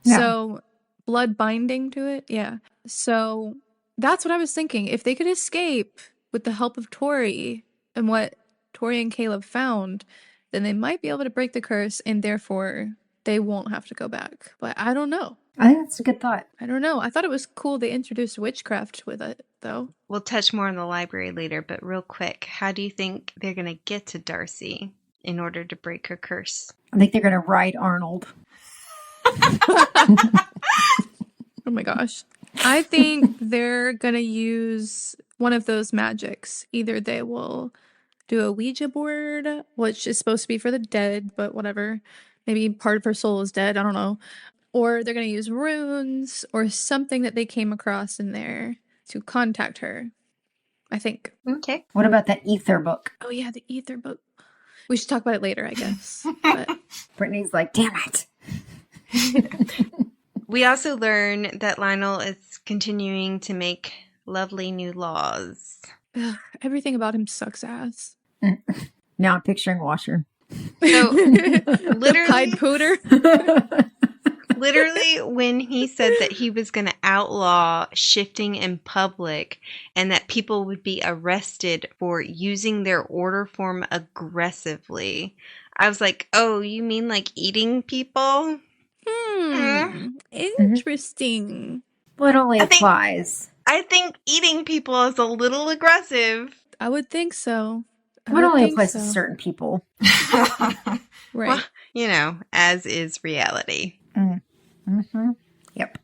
Yeah. So, blood binding to it? Yeah. So, that's what I was thinking. If they could escape with the help of Tory and what Tory and Caleb found, then they might be able to break the curse and therefore they won't have to go back. But I don't know. I think that's a good thought. I don't know. I thought it was cool they introduced witchcraft with it, though. We'll touch more on the library later, but real quick, how do you think they're going to get to Darcy in order to break her curse? I think they're going to ride Arnold. Oh my gosh. I think they're going to use one of those magics. Either they will do a Ouija board, which is supposed to be for the dead, but whatever. Maybe part of her soul is dead. I don't know. Or they're going to use runes or something that they came across in there to contact her. I think. Okay. What about that ether book? Oh, yeah, the ether book. We should talk about it later, I guess. But Brittany's like, damn it. We also learn that Lionel is continuing to make lovely new laws. everything about him sucks ass. Now I'm picturing Washer. So, The literally, Pied Pooter. Literally, when he said that he was going to outlaw shifting in public and that people would be arrested for using their order form aggressively, I was like, oh, you mean like eating people? Interesting. Well, it only I think- applies. I think eating people is a little aggressive. I would think so. It only applies to certain people. Right. Well, you know, as is reality. Mm-hmm. Yep.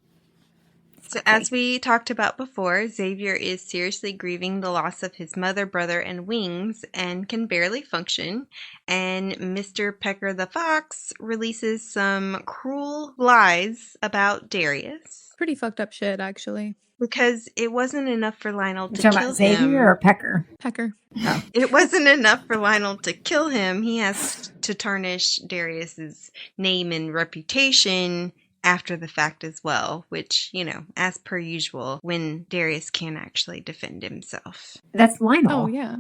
So as we talked about before, Xavier is seriously grieving the loss of his mother, brother, and Wings and can barely function. And Mr. Pecker the Fox releases some cruel lies about Darius. Pretty fucked up shit, actually. Because it wasn't enough for Lionel to You're kill talking about Xavier or Pecker? Pecker. Oh. It wasn't enough for Lionel to kill him. He has to tarnish Darius's name and reputation after the fact as well, which, you know, as per usual, when Darius can't actually defend himself. That's Lionel. Oh, yeah.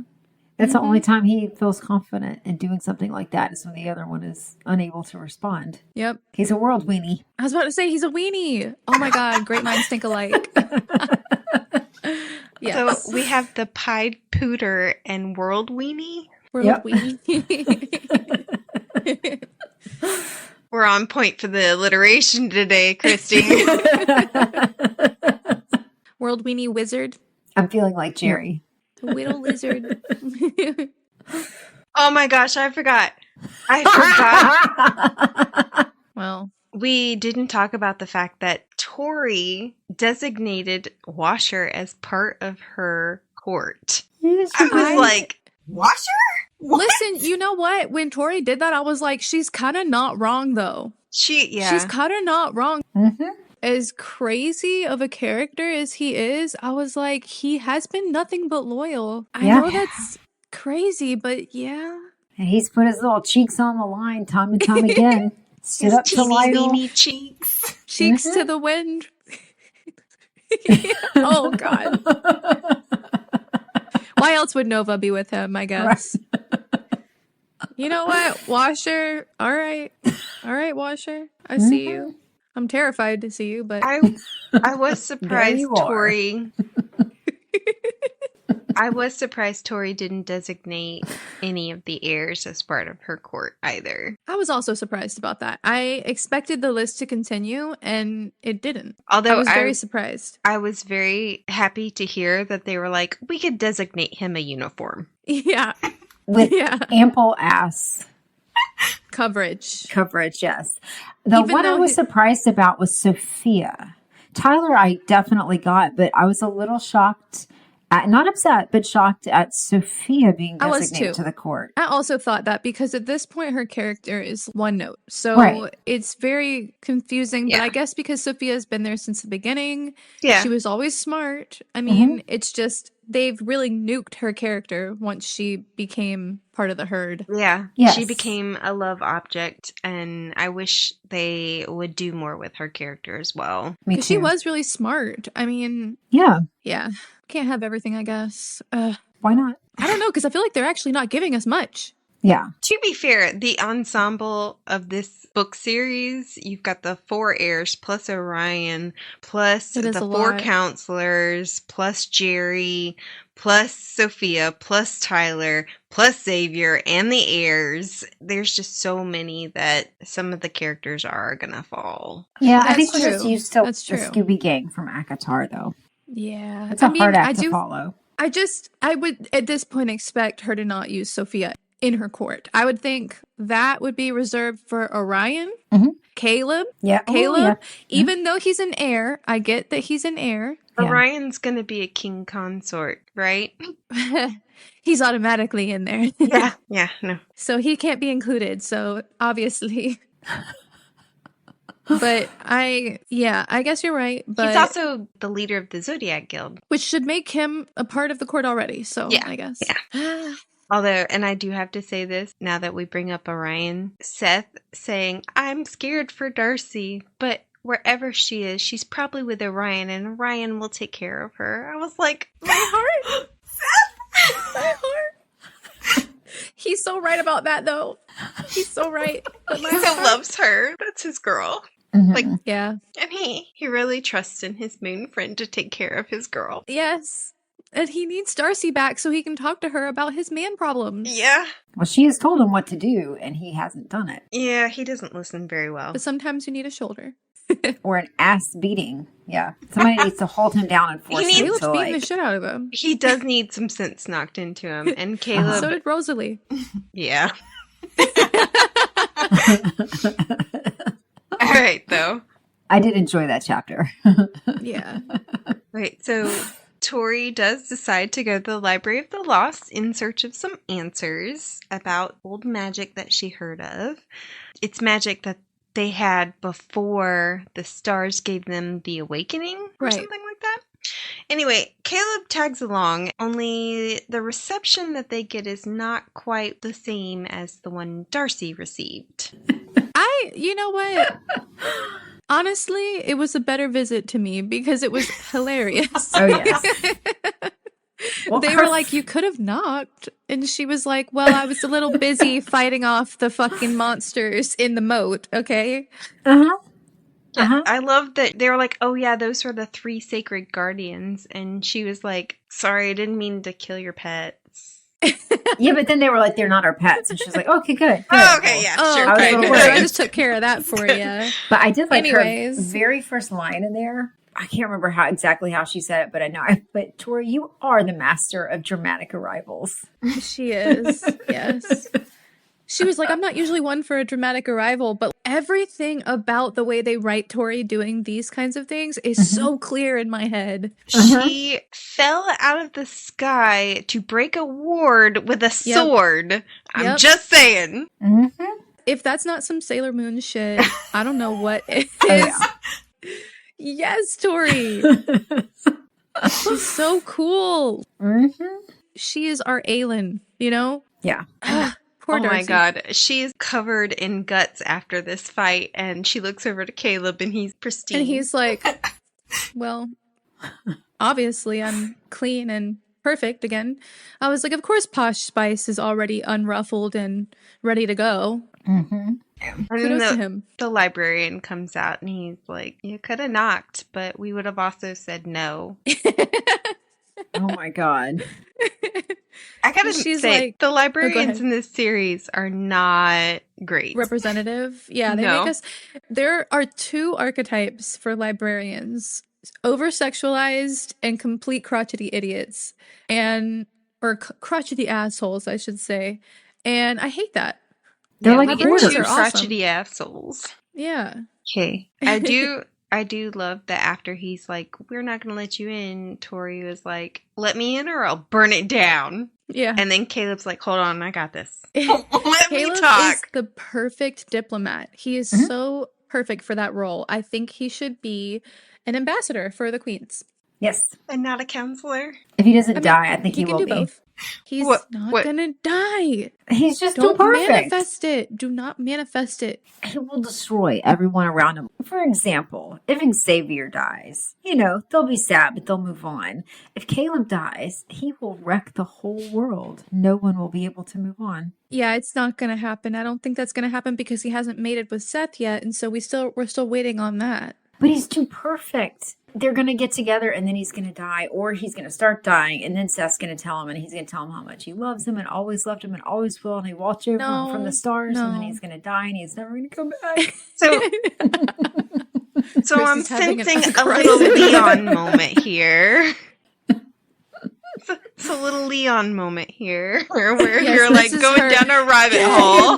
That's the only time he feels confident in doing something like that is when the other one is unable to respond. Yep. He's a world weenie. I was about to say he's a weenie. Oh my god, great minds think alike. Yes. So we have the Pied Pooter and World Weenie. World Yep. weenie. We're on point for the alliteration today, Christy. World weenie wizard. I'm feeling like Jerry. The Whittle lizard. Oh my gosh, I forgot. Well, We didn't talk about the fact that Tory designated Washer as part of her court. I was like, Washer? What? listen, you know what? When Tory did that, I was like, she's kind of not wrong, though. she's She's kind of not wrong. Mm-hmm. As crazy of a character as he is, I was like, he has been nothing but loyal. I Yeah. know that's crazy, but yeah. And he's put his little cheeks on the line time and time again. Stood up to teeny Lionel. weeny cheeks. Cheeks to the wind. Oh, God. Why else would Nova be with him, I guess? You know what? Washer. All right. All right, Washer. I see you. I'm terrified to see you, but I was surprised you are. Tory. I was surprised Tory didn't designate any of the heirs as part of her court either. I was also surprised about that. I expected the list to continue, and it didn't. Although I was very surprised. I was very happy to hear that they were like, we could designate him a uniform. Yeah. With Yeah. ample ass Coverage. coverage, yes. The Even one I though was he- surprised about was Sophia. Tyler, I definitely got, but I was a little shocked. Not upset, but shocked at Sophia being I was designated too. to the court. I also thought that because at this point her character is one note. So Right. it's very confusing. But Yeah. I guess because Sophia's been there since the beginning, Yeah. she was always smart. I mean, it's just they've really nuked her character once she became part of the herd. Yeah. Yes. She became a love object, and I wish they would do more with her character as well. Me Because she too. was really smart. I mean, Yeah. yeah. Can't have everything, I guess. Why not? I don't know, because I feel like they're actually not giving us much. Yeah. To be fair, the ensemble of this book series, you've got the 4 heirs plus Orion, plus It is the a 4 lot. counselors, plus Jerry, plus Sophia, plus Tyler, plus Xavier, and the heirs. There's just so many that some of the characters are gonna fall. Yeah, I That's think we're just true. used to That's the true. Scooby Gang from Akatar, though. Yeah. It's a hard act to follow. I would at this point expect her to not use Sophia in her court. I would think that would be reserved for Orion, Mhm. Caleb. Yeah. Oh, Caleb, yeah. even though he's an heir, I get that he's an heir. Yeah. Orion's gonna be a king consort, right? He's automatically in there. Yeah, no. So he can't be included. So obviously. But I guess you're right. But He's also the leader of the Zodiac Guild. which should make him a part of the court already. So Yeah, I guess. Although, and I do have to say this, now that we bring up Orion, Seth saying, I'm scared for Darcy, but wherever she is, she's probably with Orion, and Orion will take care of her. I was like, My heart. My heart. He's so right about that, though. He's so right. But my he still heart- loves her. That's his girl. Mhm. Like, Yeah. and he really trusts in his moon friend to take care of his girl. Yes. And he needs Darcy back so he can talk to her about his man problems. Yeah. Well, she has told him what to do, and he hasn't done it. Yeah, he doesn't listen very well. But sometimes you need a shoulder. Or an ass beating. Yeah. Somebody needs to hold him down and force him Caleb's to, beating the like... shit out of him. He does need some sense knocked into him. And Caleb... So did Rosalie. Yeah. All right, though. I did enjoy that chapter. Yeah. Right, so Tory does decide to go to the Library of the Lost in search of some answers about old magic that she heard of. It's magic that they had before the stars gave them the awakening or Right. something like that. Anyway, Caleb tags along, only the reception that they get is not quite the same as the one Darcy received. You know what? Honestly, it was a better visit to me because it was hilarious. Oh, yes. Well, They were like, you could have knocked. And she was like, well, I was a little busy fighting off the fucking monsters in the moat, okay? Uh-huh. Yeah, Uh-huh. I love that they were like, oh yeah, those are the 3 sacred guardians. And she was like, sorry, I didn't mean to kill your pets. Yeah, but then they were like, they're not our pets. And she's like, okay, good. Oh, okay, yeah, Oh, sure. I was okay. a little No, I worried. just took care of that for you. But I did like Anyways. her very first line in there. I can't remember exactly how she said it, but I know. But Tori, you are the master of dramatic arrivals. She is, yes. She was like, I'm not usually one for a dramatic arrival, but everything about the way they write Tory doing these kinds of things is so clear in my head. She fell out of the sky to break a ward with a sword. I'm Yep. just saying. Mm-hmm. If that's not some Sailor Moon shit, I don't know what is. Oh, yeah. Yes, Tori. She's so cool. Mm-hmm. She is our Aelin, you know? Yeah. Poor Oh my Darcy. god. She's covered in guts after this fight, and she looks over to Caleb, and he's pristine. And he's like, well, obviously I'm clean and perfect again. I was like, of course Posh Spice is already unruffled and ready to go. Mm-hmm. and Kudos to then him. the librarian comes out, and he's like, you could have knocked, but we would have also said no. Oh my God. I gotta She's say, like- the Oh, go librarians ahead. in this series are not great. Representative. Yeah, they No. make us. There are 2 archetypes for librarians: over-sexualized and complete crotchety idiots, or crotchety assholes, I should say. And I hate that. They're Yeah, like we get librarians two are awesome. crotchety assholes. Yeah. Okay. I do love that after he's like, we're not going to let you in, Tori was like, let me in or I'll burn it down. Yeah. And then Caleb's like, hold on, I got this. Let me Caleb is talk. the perfect diplomat. He is so perfect for that role. I think he should be an ambassador for the Queens. Yes. And not a counselor. If he doesn't I mean, die, I think he can will do be. both. He's What- not gonna die. He's just too Don't perfect. manifest it. Do not manifest it. He will destroy everyone around him. For example, if Xavier dies, they'll be sad, but they'll move on. If Caleb dies, he will wreck the whole world. No one will be able to move on. Yeah, it's not gonna happen. I don't think that's gonna happen because he hasn't mated with Seth yet, and so we're still waiting on that. But he's too perfect. They're going to get together and then he's going to die, or he's going to start dying and then Seth's going to tell him, and he's going to tell him how much he loves him and always loved him and always will, and he watch over him from the stars, and then no. he's going to die and he's never going to come back. So, so I'm Chrissy's having sensing a a little crisis. Leon moment here. It's a little Leon moment here, where Yes, you're this like is going her. down a rabbit hole.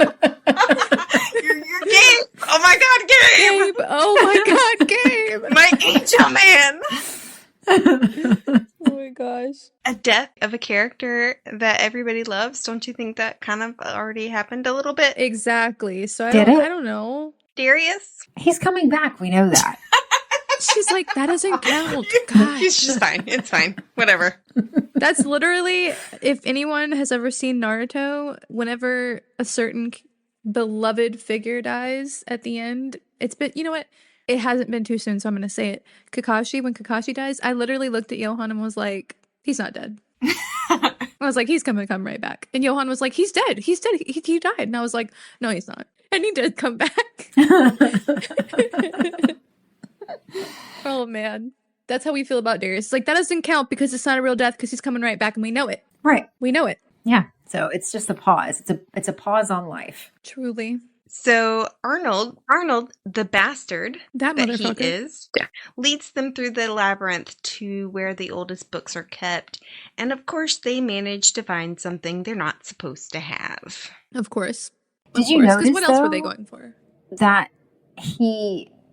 you're Gabe. Oh my God, Gabe! Gabe! Oh my God, Gabe! My angel man. Oh my gosh. A death of a character that everybody loves. Don't you think that kind of already happened a little bit? Exactly. So I Did don't, it? I don't know. Darius? He's coming back. We know that. She's like, that doesn't count. God. He's just fine. It's fine. Whatever. That's literally, if anyone has ever seen Naruto, whenever a certain beloved figure dies at the end, it's been, you know what? It hasn't been too soon, so I'm going to say it. When Kakashi dies, I literally looked at Johan and was like, he's not dead. I was like, he's going to come right back. And Johan was like, he's dead. He's dead. He died. And I was like, no, he's not. I need to come back. Oh, man. That's how we feel about Darius. It's like, that doesn't count because it's not a real death because he's coming right back and we know it. Right. We know it. Yeah. So it's just a pause. It's a pause on life. Truly. So Arnold, the bastard That he motherfucker. is, leads them through the labyrinth to where the oldest books are kept. And of course, they manage to find something they're not supposed to have. Of course. Did you notice, Because what else were they though, going for? that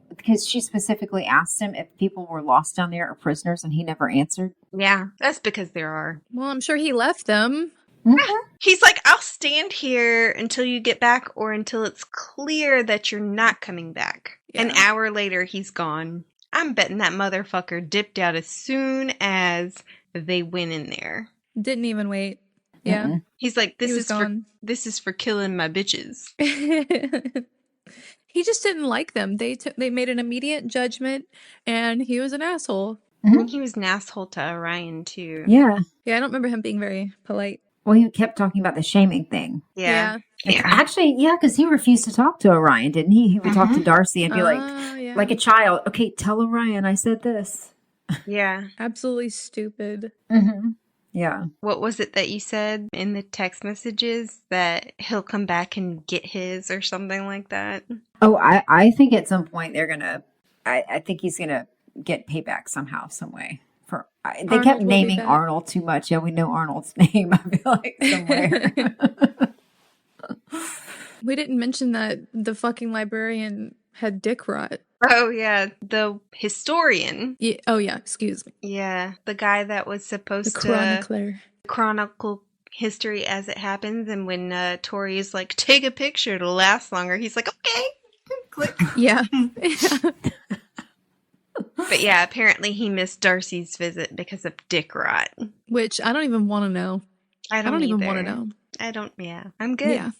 because she specifically asked him if people were lost down there or prisoners, and he never answered. Yeah, that's because there are. Well, I'm sure he left them. Mm-hmm. He's like, I'll stand here until you get back or until it's clear that you're not coming back. Yeah. An hour later, he's gone. I'm betting that motherfucker dipped out as soon as they went in there. Didn't even wait. Yeah. Mm-mm. He's like, He was gone. this is for killing my bitches. He just didn't like them. They made an immediate judgment, and he was an asshole. Mm-hmm. And he was an asshole to Orion too. Yeah. Yeah, I don't remember him being very polite. Well, he kept talking about the shaming thing. Yeah. Actually, yeah, because he refused to talk to Orion, didn't he? He would talk to Darcy and be Yeah. like a child. Okay, tell Orion I said this. Yeah. Absolutely stupid. Mm-hmm. Yeah. What was it that you said in the text messages that he'll come back and get his or something like that? Oh, I think at some point they're gonna. I think he's gonna get payback somehow, some way. They Arnold kept will be naming back. Arnold too much. Yeah, we know Arnold's name. I feel like somewhere. We didn't mention that the fucking librarian had dick rot. Oh, yeah. The historian. Yeah, oh, yeah. Excuse me. Yeah. The guy that was The supposed to chronicler. chronicle history as it happens. And when Tory is like, take a picture, it'll last longer. He's like, okay. Click. Yeah. But yeah, apparently he missed Darcy's visit because of dick rot. Which I don't even want to know. I I don't even either. want to know. I don't, yeah. I'm good. Yeah.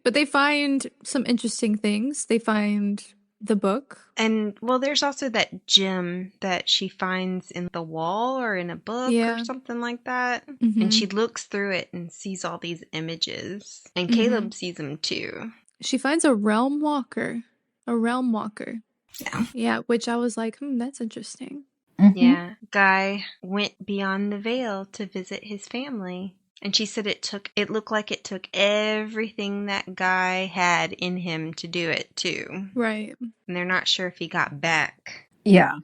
But they find some interesting things. They find the book. And, well, there's also that gem that she finds in the wall or in a book Yeah. or something like that. Mhm. And she looks through it and sees all these images. And Mhm. Caleb sees them too. She finds a realm walker. A realm walker. Yeah. Yeah, which I was like, that's interesting. Mhm. Yeah. Guy went beyond the veil to visit his family. And she said it looked like it took everything that guy had in him to do it too. Right. And they're not sure if he got back. Yeah.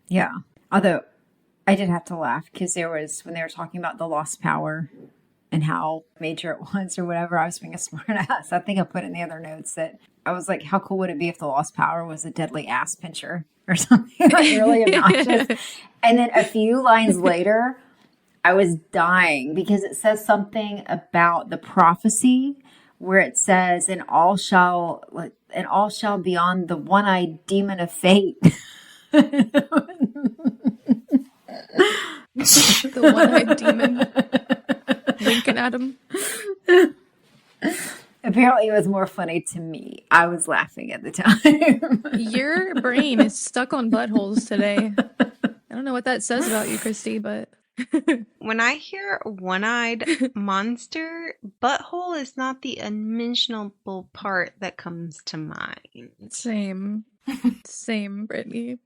Yeah. Although I did have to laugh because when they were talking about the lost power and how major it was or whatever, I was being a smart ass. I think I put in the other notes that I was like, how cool would it be if the lost power was a deadly ass pincher or something like really obnoxious? And then a few lines later, I was dying because it says something about the prophecy where it says, and all shall beyond the one-eyed demon of fate. The one-eyed demon winking at him. Apparently it was more funny to me. I was laughing at the time. Your brain is stuck on buttholes today. I don't know what that says about you, Christy, but When I hear one-eyed monster, butthole is not the unmentionable part that comes to mind. same, Brittany.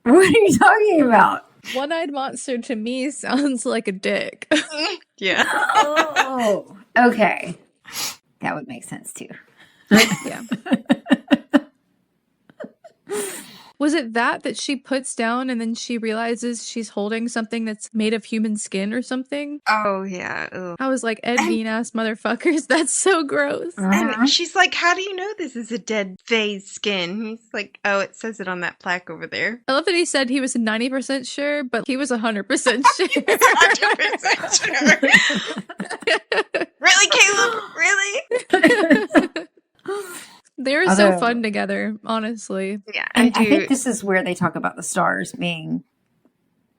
What are you talking about? One-eyed monster to me sounds like a dick. Yeah. Oh, okay. That would make sense too. Yeah. Was it that she puts down and then she realizes she's holding something that's made of human skin or something? Oh, yeah. Ugh. I was like, Ed Bean ass motherfuckers, that's so gross. And she's like, how do you know this is a dead phase skin? He's like, oh, it says it on that plaque over there. I love that he said he was 90% sure, but he was 100% sure. 100% sure. Really, Caleb? Really? They're so fun together, honestly. Yeah. And I think this is where they talk about the stars being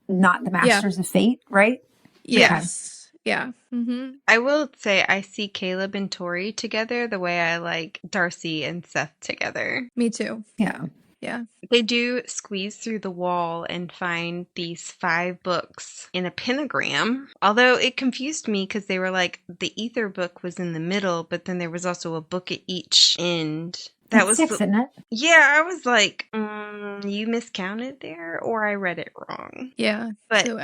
not the masters of fate, right? Yes. Yeah. Mm-hmm. I will say I see Caleb and Tory together the way I like Darcy and Seth together. Me too. Yeah. Yeah. They do squeeze through the wall and find these 5 books in a pentagram. Although it confused me because they were like, the ether book was in the middle, but then there was also a book at each end. That was 6, isn't it? Yeah, I was like, you miscounted there, or I read it wrong. Yeah. But so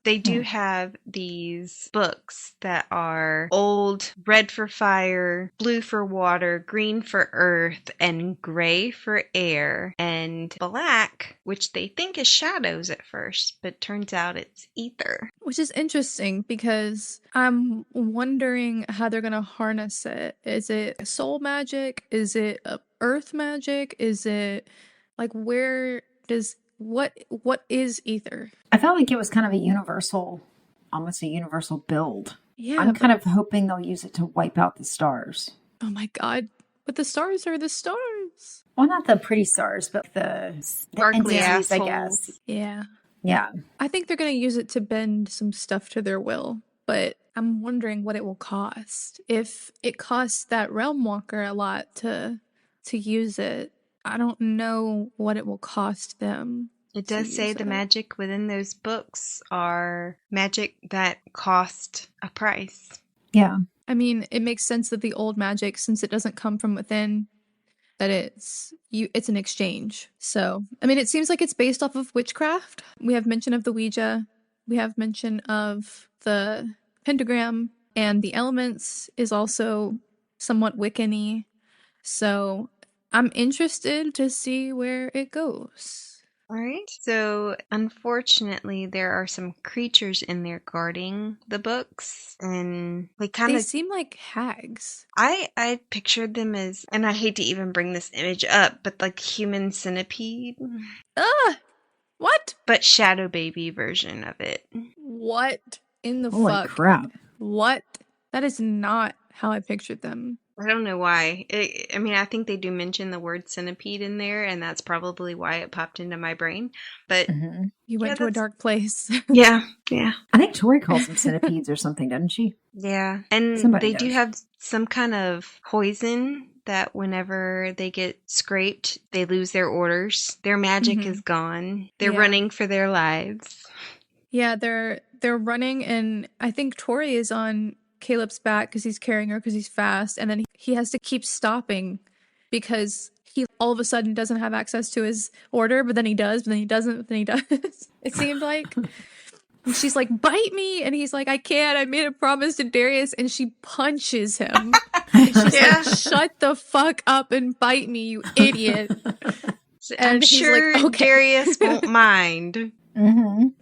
they do have these books that are old, red for fire, blue for water, green for earth, and gray for air, and black, which they think is shadows at first, but turns out it's ether. Which is interesting because I'm wondering how they're going to harness it. Is it soul magic? Is it earth magic? Is it like what is ether? I felt like it was kind of a universal, almost a universal build. Yeah. I'm kind of hoping they'll use it to wipe out the stars. Oh my god. But the stars are the stars. Well, not the pretty stars, but the Sparkly entities, I assholes. guess. Yeah. Yeah. I think they're going to use it to bend some stuff to their will, but I'm wondering what it will cost. If it costs that realm walker a lot to use it, I don't know what it will cost them. It does say the magic within those books are magic that cost a price. Yeah. I mean, it makes sense that the old magic, since it doesn't come from within, that it's an exchange. So, I mean, it seems like it's based off of witchcraft. We have mention of the Ouija. We have mention of the pentagram, and the elements is also somewhat Wiccan-y. So, I'm interested to see where it goes. All right. So, unfortunately, there are some creatures in there guarding the books, and they seem like hags. I pictured them as, and I hate to even bring this image up, but like human centipede. What? But shadow baby version of it. What in the Holy fuck? crap. What? That is not how I pictured them. I don't know why. I think they do mention the word centipede in there, and that's probably why it popped into my brain. But you went to a dark place. Yeah. I think Tory calls them centipedes or something, doesn't she? Yeah. And Somebody they do have some kind of poison that whenever they get scraped, they lose their orders. Their magic is gone. They're running for their lives. Yeah, they're running, and I think Tory is on Caleb's back because he's carrying her because he's fast, and then he has to keep stopping because he all of a sudden doesn't have access to his order, but then he does, but then he doesn't, but then he does. It seemed like. And she's like, bite me, and he's like, I can't, I made a promise to Darius, and she punches him. And she's like, shut the fuck up and bite me, you idiot. I'm And he's sure like, okay. Darius won't mind.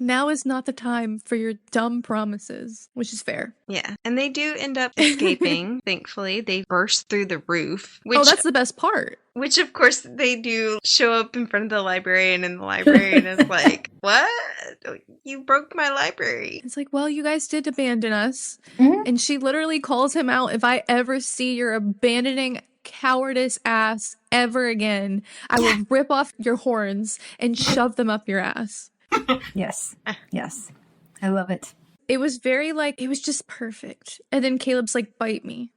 Now is not the time for your dumb promises, which is fair. Yeah. And they do end up escaping, thankfully. They burst through the roof. Which, that's the best part. Which, of course, they do show up in front of the librarian, and the librarian is like, what? You broke my library. It's like, well, you guys did abandon us. And she literally calls him out, if I ever see your abandoning cowardice ass ever again, I will rip off your horns and shove them up your ass. Yes. I love it. It was very it was just perfect. And then Caleb's like, bite me.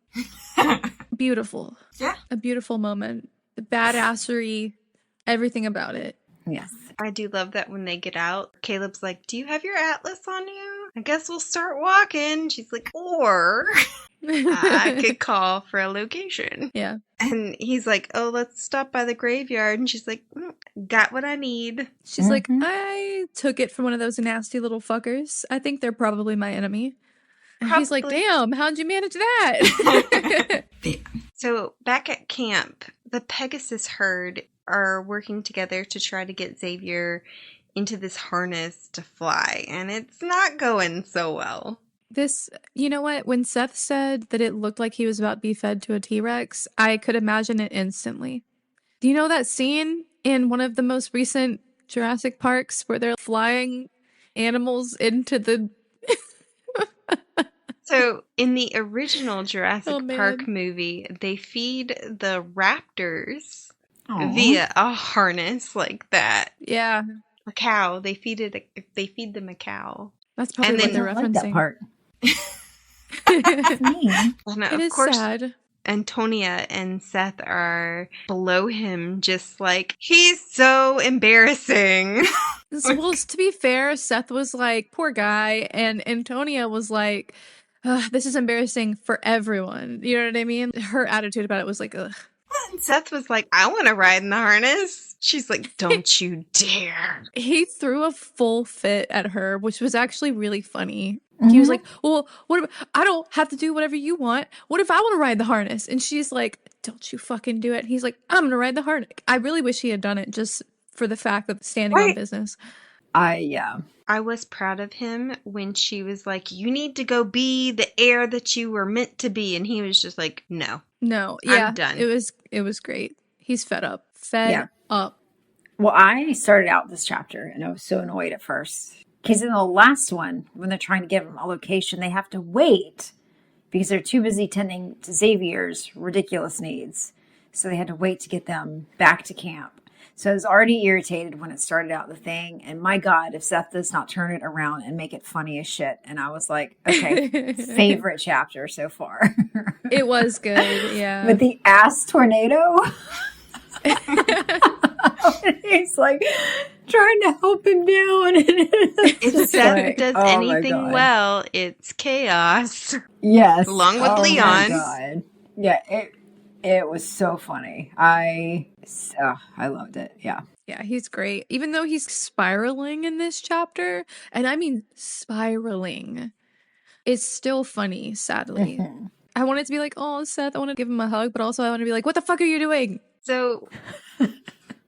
Beautiful. Yeah. A beautiful moment. The badassery, everything about it. Yes. I do love that when they get out, Caleb's like, do you have your atlas on you? I guess we'll start walking. She's like, or I could call for a location. Yeah. And he's like, oh, let's stop by the graveyard. And she's like, got what I need. She's like, I took it from one of those nasty little fuckers. I think they're probably my enemy. And he's like, damn, how'd you manage that? So back at camp, the Pegasus herd are working together to try to get Xavier into this harness to fly. And it's not going so well. You know what? When Seth said that it looked like he was about to be fed to a T-Rex, I could imagine it instantly. Do you know that scene in one of the most recent Jurassic Parks where they're flying animals into the... So in the original Jurassic Park movie, they feed the raptors via a harness like that. Yeah. A cow. They feed them a cow. That's probably what they're referencing. Like that part. It of is course, sad. Antonia and Seth are below him, just like, he's so embarrassing. Well, to be fair, Seth was like, poor guy, and Antonia was like, ugh, this is embarrassing for everyone. You know what I mean? Her attitude about it was like, ugh. And Seth was like, I want to ride in the harness. She's like, don't you dare. He threw a full fit at her, which was actually really funny. He was like, well, what if I don't have to do whatever you want? What if I want to ride the harness? And she's like, don't you fucking do it. And he's like, I'm going to ride the harness. I really wish he had done it just for the fact of standing on business. I was proud of him when she was like, you need to go be the heir that you were meant to be. And he was just like, no, I'm done. It was great. He's fed up. Fed up. Well, I started out this chapter and I was so annoyed at first. Because in the last one, when they're trying to give him a location, they have to wait because they're too busy tending to Xavier's ridiculous needs. So they had to wait to get them back to camp. So I was already irritated when it started out the thing. And my God, if Seth does not turn it around and make it funny as shit. And I was like, okay, favorite chapter so far. It was good, yeah. With the ass tornado. He's like trying to help him down. If Seth does anything well, it's chaos. Yes. Along with Leon. My God. Yeah, it was so funny. I loved it. Yeah. Yeah, he's great. Even though he's spiraling in this chapter, and I mean spiraling, it's still funny, sadly. I wanted to be like, oh, Seth, I want to give him a hug, but also I want to be like, what the fuck are you doing? So,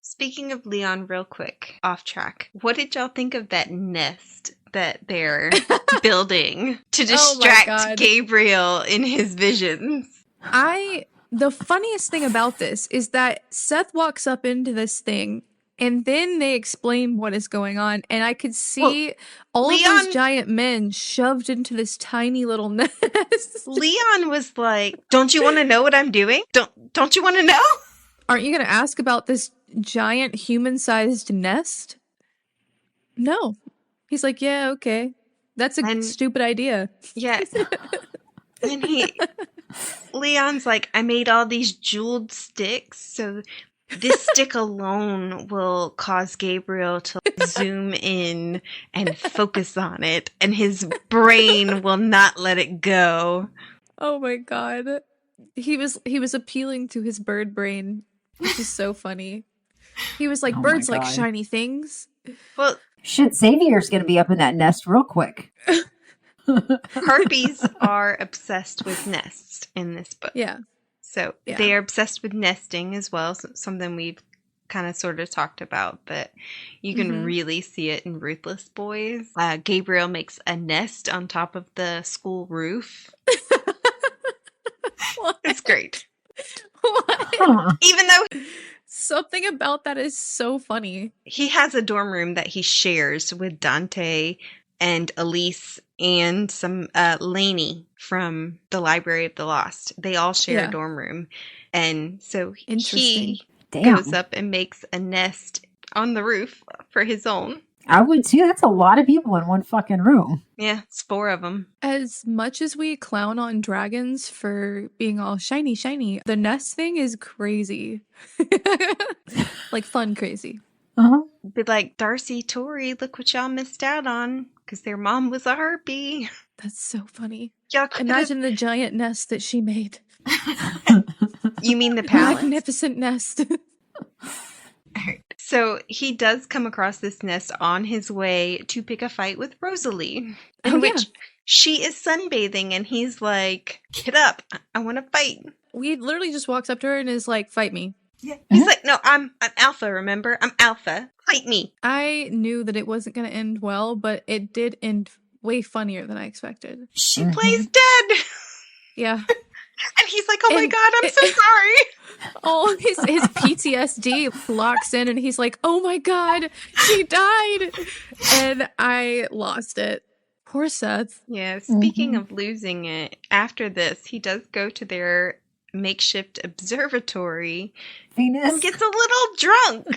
speaking of Leon real quick, off track, what did y'all think of that nest that they're building to distract Gabriel in his visions? The funniest thing about this is that Seth walks up into this thing and then they explain what is going on, and I could see all of those giant men shoved into this tiny little nest. Leon was like, don't you want to know what I'm doing? Don't you want to know? Aren't you going to ask about this giant human-sized nest? No. He's like, yeah, okay. That's a stupid idea. Yeah. And Leon's like, I made all these jeweled sticks, so this stick alone will cause Gabriel to zoom in and focus on it, and his brain will not let it go. Oh my God. He was appealing to his bird brain, which is so funny. He was like, birds like shiny things. Well, shit, Xavier's gonna be up in that nest real quick. Harpies are obsessed with nests in this book. Yeah. So they are obsessed with nesting as well. So something we've kind of sort of talked about, but you can really see it in Ruthless Boys. Gabriel makes a nest on top of the school roof. It's great. What? Even though something about that is so funny. He has a dorm room that he shares with Dante and Elise and some Lainey from the Library of the Lost. They all share a dorm room. And so he goes up and makes a nest on the roof for his own. I would too. That's a lot of people in one fucking room. Yeah, it's 4 of them. As much as we clown on dragons for being all shiny, the nest thing is crazy. Like fun crazy. Be like, Darcy, Tory, look what y'all missed out on because their mom was a harpy. That's so funny. Y'all imagine the giant nest that she made. You mean the palace? Magnificent nest. So he does come across this nest on his way to pick a fight with Rosalie, in which she is sunbathing, and he's like, get up, I want to fight. We literally just walks up to her and is like, fight me. Yeah. He's like, no, I'm alpha, remember? I'm alpha. Fight me. I knew that it wasn't going to end well, but it did end way funnier than I expected. She plays dead. Yeah. And he's like, oh my God, I'm so sorry. Oh, his PTSD locks in and he's like, oh my God, she died. And I lost it. Poor Seth. Yeah, speaking of losing it, after this, he does go to their makeshift observatory and gets a little drunk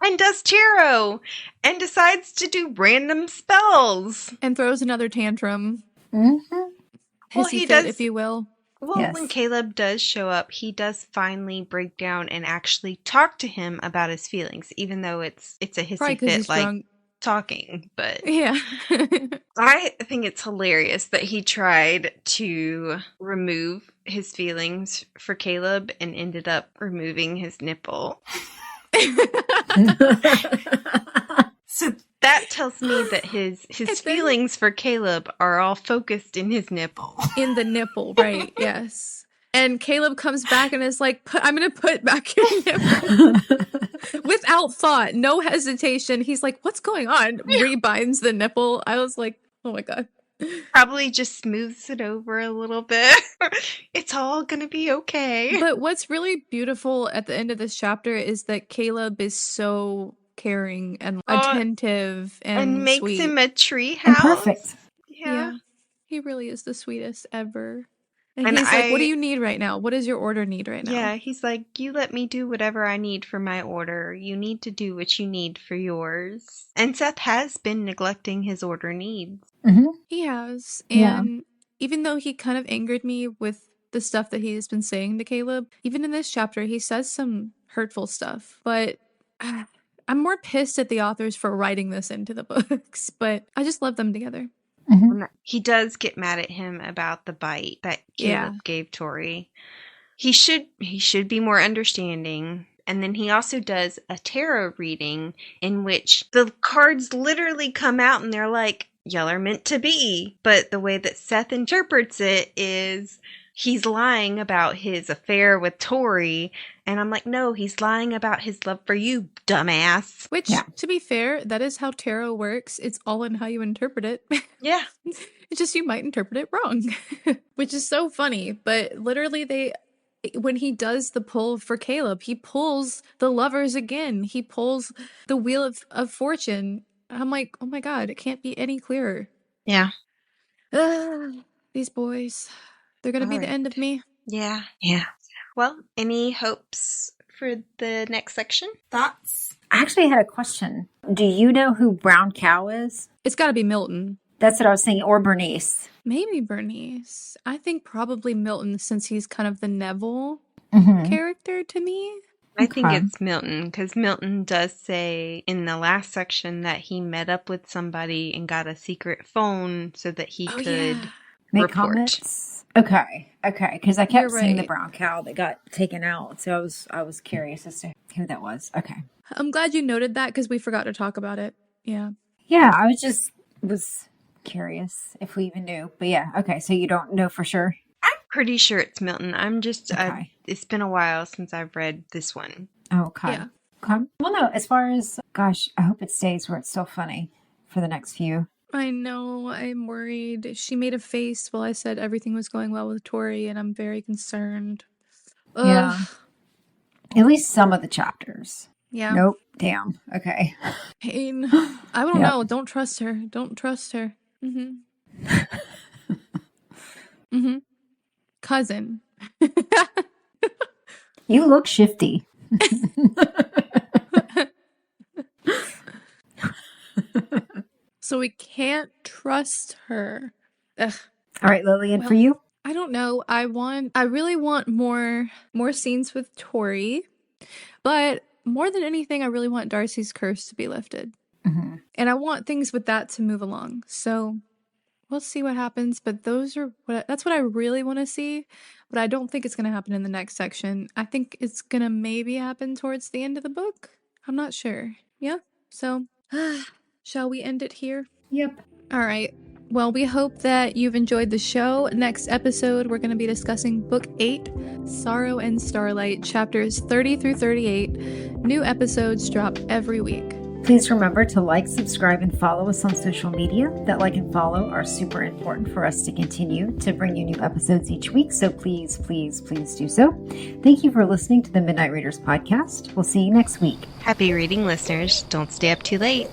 and does tarot and decides to do random spells. And throws another tantrum. Well, Hissy fit, if you will. Well, Yes. when Caleb does show up, he does finally break down and actually talk to him about his feelings, even though it's a Probably hissy because he's fit like drunk. talking. But Yeah. I think it's hilarious that he tried to remove his feelings for Caleb and ended up removing his nipple. So that tells me that his then- feelings for Caleb are all focused in his nipple. In the nipple, right, yes. And Caleb comes back and is like, I'm going to put back your nipple. Without thought, no hesitation. He's like, what's going on? Rebinds the nipple. I was like, oh my God. Probably just smooths it over a little bit. It's all going to be okay. But what's really beautiful at the end of this chapter is that Caleb is so caring and attentive and makes sweet. him a tree And house. perfect. Yeah. He really is the sweetest ever. And And he's like, what do you need right now? What does your order need right now? Yeah, he's like, you let me do whatever I need for my order. You need to do what you need for yours. And Seth has been neglecting his order needs. Mm-hmm. He has. Yeah. And even though he kind of angered me with the stuff that he's been saying to Caleb, even in this chapter, he says some hurtful stuff. But I'm more pissed at the authors for writing this into the books. But I just love them together. Mm-hmm. He does get mad at him about the bite that Caleb gave Tory. He should be more understanding. And then he also does a tarot reading in which the cards literally come out and they're like, y'all are meant to be. But the way that Seth interprets it is he's lying about his affair with Tory. And I'm like, no, he's lying about his love for you, dumbass. Which, to be fair, that is how tarot works. It's all in how you interpret it. Yeah. It's just you might interpret it wrong, which is so funny. But literally when he does the pull for Caleb, he pulls the lovers again. He pulls the wheel of fortune. I'm like, oh my God, it can't be any clearer. Yeah. These boys, they're going to be the end of me. Yeah. Yeah. Well, any hopes for the next section? Thoughts? I actually had a question. Do you know who Brown Cow is? It's got to be Milton. That's what I was thinking. Or Bernice. Maybe Bernice. I think probably Milton, since he's kind of the Neville character to me. I think it's Milton, because Milton does say in the last section that he met up with somebody and got a secret phone so that he could make report. comments. Okay, because I kept You're seeing the right. brown cow that got taken out, so I was curious as to who that was. Okay. I'm glad you noted that because we forgot to talk about it. Yeah. Yeah, I was curious if we even knew, but yeah. Okay, so you don't know for sure. I'm pretty sure it's Milton. I'm just, Okay. it's been a while since I've read this one. Oh, okay. Yeah. Okay. Well, no. As far as gosh, I hope it stays where it's still funny for the next few. I know. I'm worried. She made a face while I said everything was going well with Tory, and I'm very concerned. Ugh. Yeah. At least some of the chapters. Yeah. Nope. Damn. Okay. Pain. I don't know. Don't trust her. Don't trust her. Cousin. You look shifty. So we can't trust her. Ugh. All right, Lillian, for you? I don't know. I really want more scenes with Tory, but more than anything, I really want Darcy's curse to be lifted. And I want things with that to move along. So we'll see what happens, but that's what I really want to see, but I don't think it's going to happen in the next section. I think it's going to maybe happen towards the end of the book. I'm not sure. Yeah. So, shall we end it here? Yep. All right. Well, we hope that you've enjoyed the show. Next episode, we're going to be discussing Book 8, Sorrow and Starlight, chapters 30 through 38. New episodes drop every week. Please remember to like, subscribe, and follow us on social media. That like and follow are super important for us to continue to bring you new episodes each week. So please, please, please do so. Thank you for listening to the Midnight Readers podcast. We'll see you next week. Happy reading, listeners. Don't stay up too late.